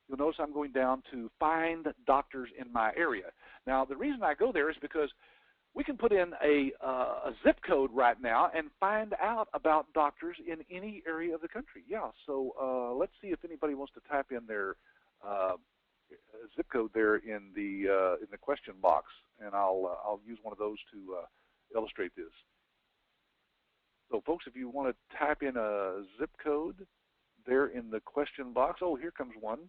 Speaker 1: you'll notice I'm going down to Find Doctors in My Area. Now, the reason I go there is because we can put in a zip code right now and find out about doctors in any area of the country. Yeah, so let's see if anybody wants to type in their zip code there in the question box, and I'll use one of those to illustrate this. So, folks, if you want to type in a zip code there in the question box, oh, here comes one.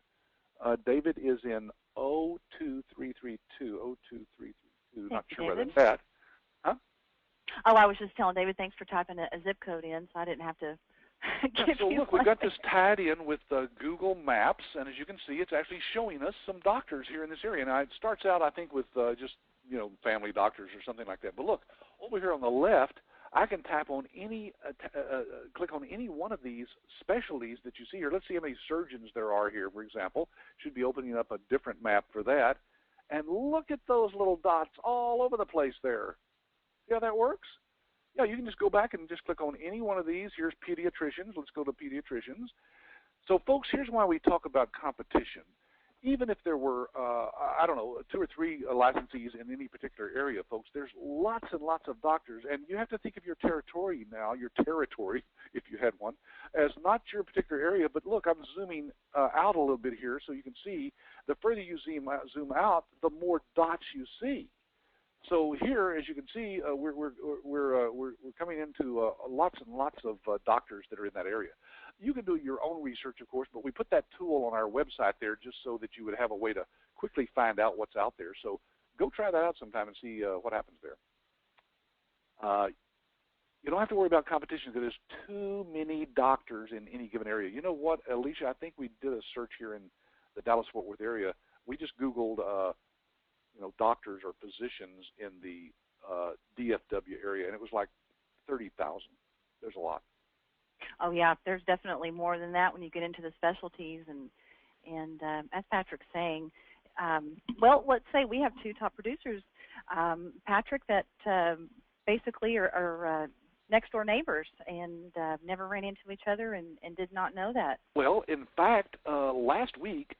Speaker 1: David is in 02332. 02332. Not sure where that's at. Huh?
Speaker 2: Oh, I was just telling David, thanks for typing a zip code in, so I didn't have to give
Speaker 1: so
Speaker 2: you
Speaker 1: look, we've got this tied in with Google Maps, and as you can see, it's actually showing us some doctors here in this area. Now, it starts out, I think, with just, family doctors or something like that. But look, over here on the left, I can tap on click on any one of these specialties that you see here. Let's see how many surgeons there are here, for example. Should be opening up a different map for that. And look at those little dots all over the place there. See how that works? Yeah, you can just go back and just click on any one of these. Here's pediatricians. Let's go to pediatricians. So, folks, here's why we talk about competition. Even if there were, 2 or 3 licensees in any particular area, folks, there's lots and lots of doctors. And you have to think of your territory now, your territory, if you had one, as not your particular area. But look, I'm zooming out a little bit here so you can see the further you zoom out, the more dots you see. So here, as you can see, we're coming into lots and lots of doctors that are in that area. You can do your own research, of course, but we put that tool on our website there just so that you would have a way to quickly find out what's out there. So go try that out sometime and see what happens there. You don't have to worry about competition because there's too many doctors in any given area. You know what, Alysha, I think we did a search here in the Dallas-Fort Worth area. We just Googled doctors or physicians in the DFW area, and it was like 30,000. There's a lot.
Speaker 2: Oh yeah, there's definitely more than that when you get into the specialties, and as Patrick's saying, Well, let's say we have two top producers, Patrick, that basically are next-door neighbors and never ran into each other and did not know that.
Speaker 1: Well, in fact, last week,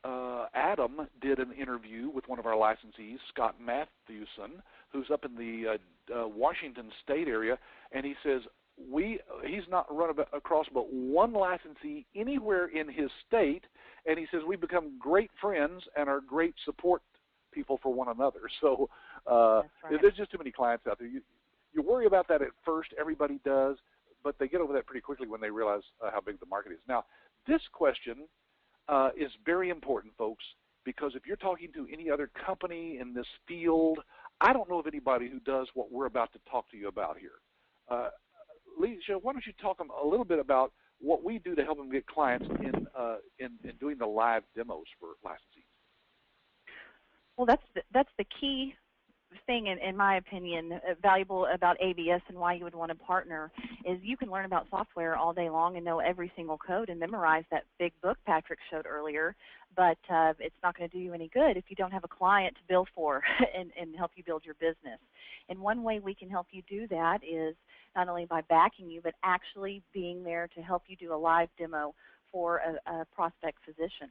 Speaker 1: Adam did an interview with one of our licensees, Scott Mathewson, who's up in the Washington State area, and he says he's not run across but one licensee anywhere in his state, and he says we become great friends and are great support people for one another. So
Speaker 2: That's right.
Speaker 1: there's just too many clients out there. You worry about that at first, everybody does, but they get over that pretty quickly when they realize how big the market is. Now, this question is very important, folks, because if you're talking to any other company in this field, I don't know of anybody who does what we're about to talk to you about here. Alysha, why don't you talk a little bit about what we do to help them get clients in doing the live demos for licensees?
Speaker 2: Well, that's the key thing, in my opinion, valuable about ABS and why you would want to partner is you can learn about software all day long and know every single code and memorize that big book Patrick showed earlier, but it's not going to do you any good if you don't have a client to bill for and help you build your business. And one way we can help you do that is not only by backing you, but actually being there to help you do a live demo for a prospect physician.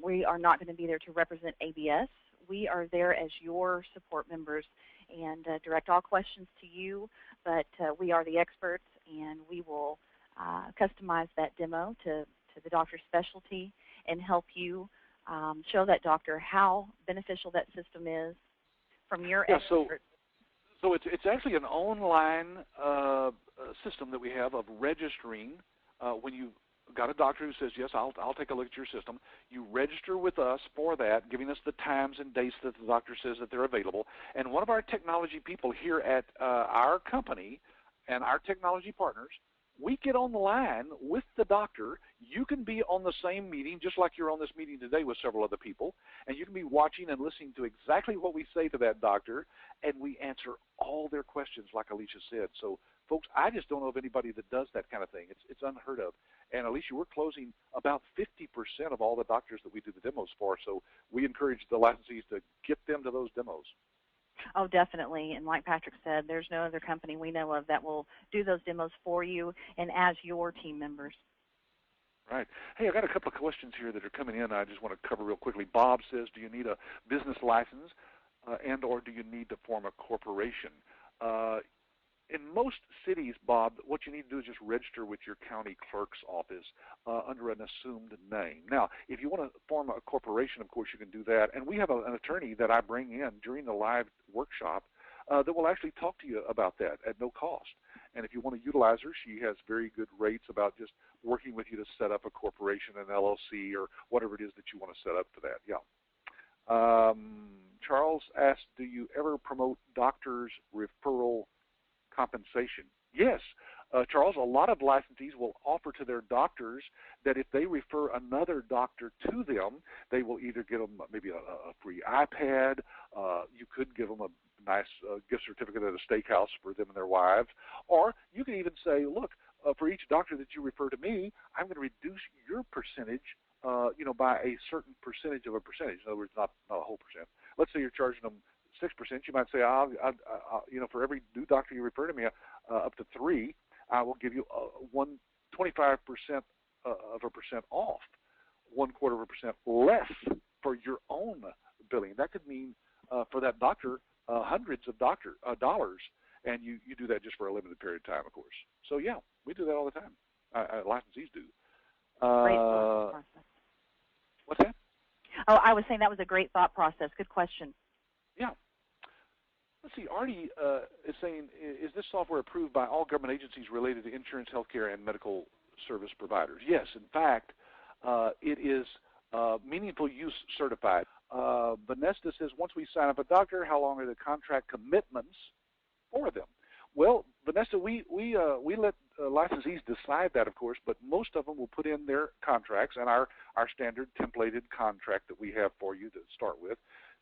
Speaker 2: We are not going to be there to represent ABS. We are there as your support members and direct all questions to you, but we are the experts, and we will customize that demo to the doctor's specialty and help you show that doctor how beneficial that system is from your expert.
Speaker 1: So it's actually an online system that we have of registering when you got a doctor who says, yes, I'll take a look at your system. You register with us for that, giving us the times and dates that the doctor says that they're available. And one of our technology people here at our company and our technology partners, we get on the line with the doctor. You can be on the same meeting, just like you're on this meeting today with several other people, and you can be watching and listening to exactly what we say to that doctor, and we answer all their questions, like Alysha said. So, folks, I just don't know of anybody that does that kind of thing. It's unheard of. And, Alysha, we're closing about 50% of all the doctors that we do the demos for, so we encourage the licensees to get them to those demos.
Speaker 2: Oh, definitely. And like Patrick said, there's no other company we know of that will do those demos for you and as your team members.
Speaker 1: Right. Hey, I've got a couple of questions here that are coming in I just want to cover real quickly. Bob says, do you need a business license and or do you need to form a corporation? In most cities, Bob, what you need to do is just register with your county clerk's office under an assumed name. Now, if you want to form a corporation, of course, you can do that. And we have an attorney that I bring in during the live workshop that will actually talk to you about that at no cost. And if you want to utilize her, she has very good rates about just working with you to set up a corporation, an LLC, or whatever it is that you want to set up for that. Yeah. Charles asked, do you ever promote doctors' referral compensation? Yes, Charles, a lot of licensees will offer to their doctors that if they refer another doctor to them, they will either give them maybe a free iPad. You could give them a nice gift certificate at a steakhouse for them and their wives. Or you can even say, look, for each doctor that you refer to me, I'm going to reduce your percentage by a certain percentage of a percentage. In other words, not a whole percent. Let's say you're charging them 6%. You might say, for every new doctor you refer to me, up to 3, I will give you 25% of a percent off, 1/4% less for your own billing. That could mean for that doctor hundreds of dollars, and you do that just for a limited period of time, of course. So yeah, we do that all the time. Licensees do.
Speaker 2: Great thought process.
Speaker 1: What's that?
Speaker 2: Oh, I was saying that was a great thought process. Good question.
Speaker 1: Yeah. Let's see, Artie is saying, is this software approved by all government agencies related to insurance, healthcare, and medical service providers? Yes, in fact, it is meaningful use certified. Vanessa says, once we sign up a doctor, how long are the contract commitments for them? Well, Vanessa, we let licensees decide that, of course, but most of them will put in their contracts, and our standard templated contract that we have for you to start with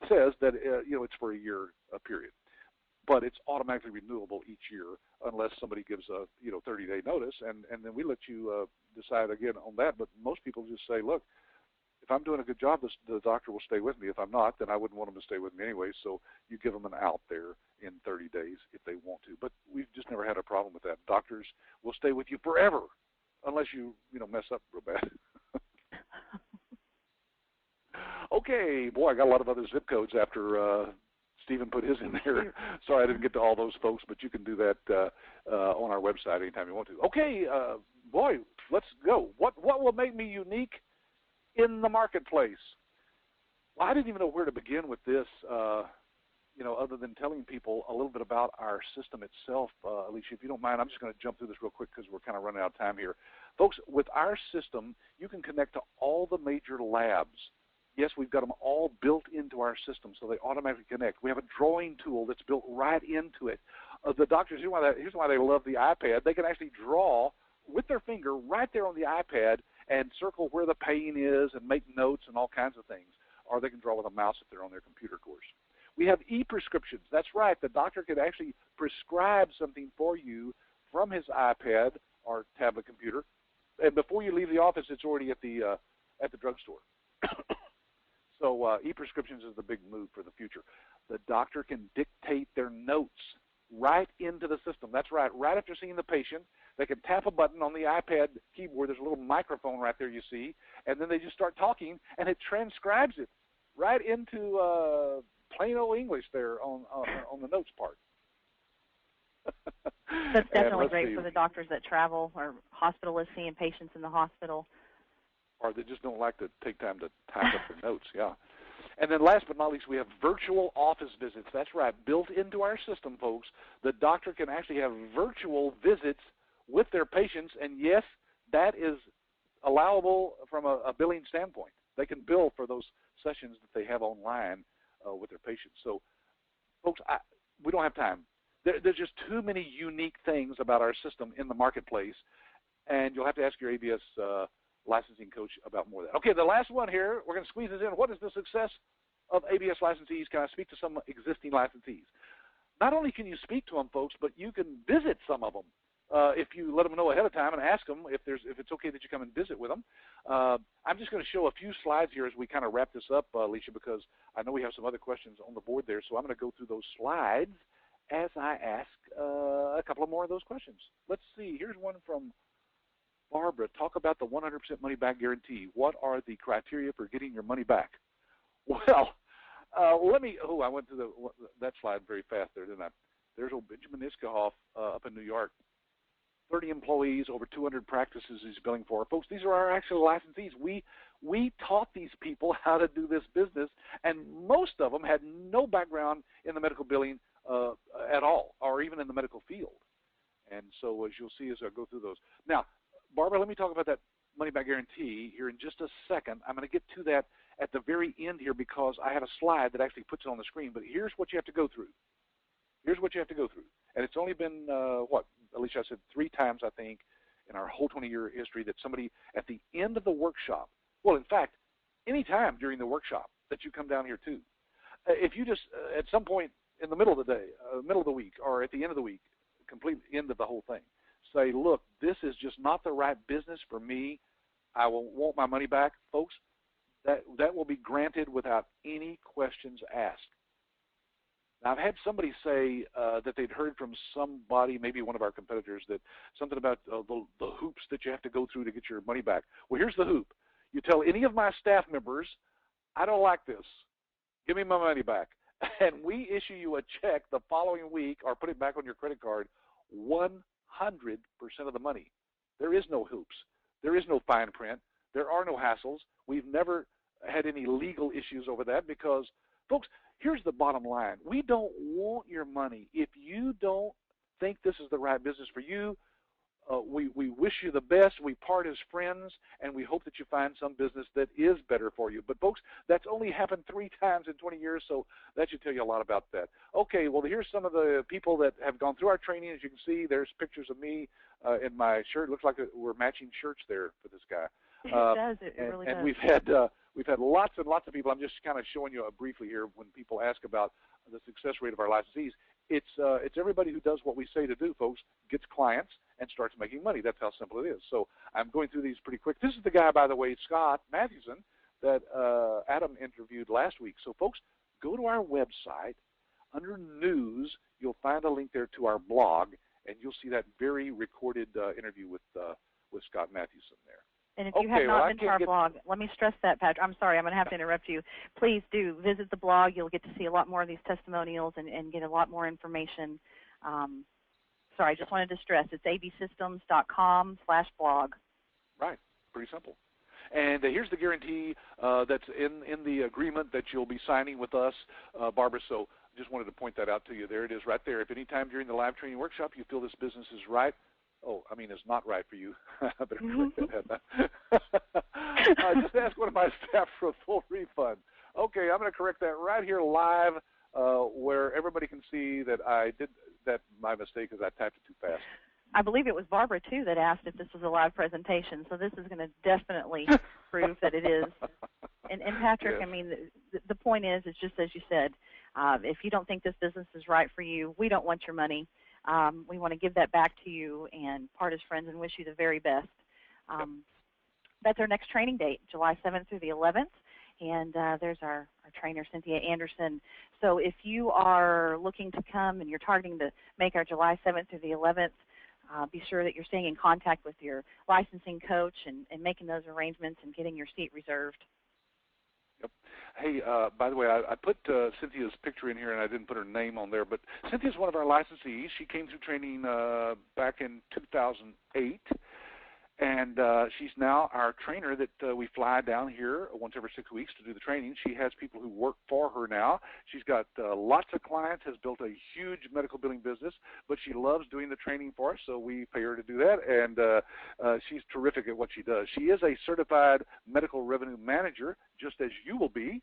Speaker 1: says that it's for a year period. But it's automatically renewable each year unless somebody gives a 30-day notice, and then we let you decide again on that. But most people just say, look, if I'm doing a good job, the doctor will stay with me. If I'm not, then I wouldn't want them to stay with me anyway. So you give them an out there in 30 days if they want to. But we've just never had a problem with that. Doctors will stay with you forever unless you mess up real bad. Okay, boy, I got a lot of other zip codes after Stephen put his in there. Sorry I didn't get to all those folks, but you can do that on our website anytime you want to. Okay, boy, let's go. What will make me unique in the marketplace? Well, I didn't even know where to begin with this, other than telling people a little bit about our system itself. Alysha, if you don't mind, I'm just going to jump through this real quick because we're kind of running out of time here. Folks, with our system, you can connect to all the major labs. Yes, we've got them all built into our system, so they automatically connect. We have a drawing tool that's built right into it. The doctors, here's why they love the iPad. They can actually draw with their finger right there on the iPad and circle where the pain is and make notes and all kinds of things. Or they can draw with a mouse if they're on their computer, of course. We have e-prescriptions. That's right. The doctor could actually prescribe something for you from his iPad or tablet computer, and before you leave the office, it's already at the drugstore. So e-prescriptions is the big move for the future. The doctor can dictate their notes right into the system. That's right. Right after seeing the patient, they can tap a button on the iPad keyboard. There's a little microphone right there, you see, and then they just start talking, and it transcribes it right into plain old English there on the notes part.
Speaker 2: That's definitely great for the doctors that travel or hospitalists seeing patients in the hospital.
Speaker 1: Or they just don't like to take time to type up their notes, yeah. And then last but not least, we have virtual office visits. That's right. Built into our system, folks, the doctor can actually have virtual visits with their patients, and yes, that is allowable from a billing standpoint. They can bill for those sessions that they have online with their patients. So, folks, we don't have time. There's just too many unique things about our system in the marketplace, and you'll have to ask your ABS licensing coach about more of that. Okay, the last one here, we're going to squeeze this in. What is the success of ABS licensees? Can I speak to some existing licensees? Not only can you speak to them, folks, but you can visit some of them if you let them know ahead of time and ask them if it's okay that you come and visit with them. I'm just going to show a few slides here as we kind of wrap this up, Alysha, because I know we have some other questions on the board there, so I'm going to go through those slides as I ask a couple of more of those questions. Let's see. Here's one from Barbara. Talk about the 100% money-back guarantee. What are the criteria for getting your money back? Well, let me. Oh, I went to that slide very fast there, didn't I? There's old Benjamin Iskahoff up in New York. 30 employees, over 200 practices he's billing for. Folks, these are our actual licensees. We taught these people how to do this business, and most of them had no background in the medical billing at all, or even in the medical field. And so as you'll see as I go through those. Now, Barbara, let me talk about that money-back guarantee here in just a second. I'm going to get to that at the very end here because I have a slide that actually puts it on the screen. But here's what you have to go through. Here's what you have to go through. And it's only been, Alysha, I said 3 times, I think, in our whole 20-year history that somebody at the end of the workshop, well, in fact, any time during the workshop that you come down here too, if you just, at some point in the middle of the day, middle of the week, or at the end of the week, complete end of the whole thing, say, look, this is just not the right business for me. I will want my money back, folks. That will be granted without any questions asked. Now, I've had somebody say that they'd heard from somebody, maybe one of our competitors, that something about the hoops that you have to go through to get your money back. Well, here's the hoop. You tell any of my staff members, I don't like this. Give me my money back. And we issue you a check the following week or put it back on your credit card, 100% of the money. There is no hoops. There is no fine print. There are no hassles. We've never had any legal issues over that because, folks, here's the bottom line. We don't want your money. If you don't think this is the right business for you, we wish you the best. We part as friends, and we hope that you find some business that is better for you. But, folks, that's only happened 3 times in 20 years, so that should tell you a lot about that. Okay, well, here's some of the people that have gone through our training. As you can see, there's pictures of me in my shirt. It looks like we're matching shirts there for this guy.
Speaker 2: It does. It really does.
Speaker 1: And we've had lots and lots of people. I'm just kind of showing you briefly here when people ask about the success rate of our licensees. It's everybody who does what we say to do, folks, gets clients and starts making money. That's how simple it is. So I'm going through these pretty quick. This is the guy, by the way, Scott Mathewson, that Adam interviewed last week. So, folks, go to our website. Under News, you'll find a link there to our blog, and you'll see that very recorded interview with Scott Mathewson there.
Speaker 2: And if you have not been to our blog, let me stress that, Patrick. I'm sorry, I'm going to have to interrupt you. Please do visit the blog. You'll get to see a lot more of these testimonials and get a lot more information. Sorry, I just wanted to stress it's absystems.com/blog.
Speaker 1: Right, pretty simple. And here's the guarantee that's in the agreement that you'll be signing with us, Barbara. So just wanted to point that out to you. There it is right there. If any time during the live training workshop you feel this business is right, it's not right for you. I better correct that. Just ask one of my staff for a full refund. Okay, I'm going to correct that right here live where everybody can see that I did that. My mistake is I typed it too fast.
Speaker 2: I believe it was Barbara, too, that asked if this was a live presentation, so this is going to definitely prove that it is. And Patrick, yes. I mean, the point is, it's just as you said, if you don't think this business is right for you, we don't want your money. We want to give that back to you and part as friends and wish you the very best. That's our next training date, July 7th through the 11th. And there's our trainer, Cynthia Anderson. So if you are looking to come and you're targeting to make our July 7th through the 11th, be sure that you're staying in contact with your licensing coach and making those arrangements and getting your seat reserved.
Speaker 1: Yep. Hey, by the way, I put Cynthia's picture in here, and I didn't put her name on there, but Cynthia's one of our licensees. She came through training back in 2008, and she's now our trainer that we fly down here once every 6 weeks to do the training. She has people who work for her now. She's got lots of clients, has built a huge medical billing business, but she loves doing the training for us, so we pay her to do that, and she's terrific at what she does. She is a certified medical revenue manager, just as you will be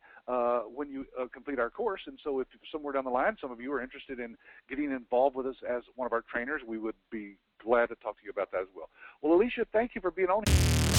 Speaker 1: when you complete our course. And so if somewhere down the line some of you are interested in getting involved with us as one of our trainers, we would be glad to talk to you about that as well. Well, Alysha, thank you for being on here.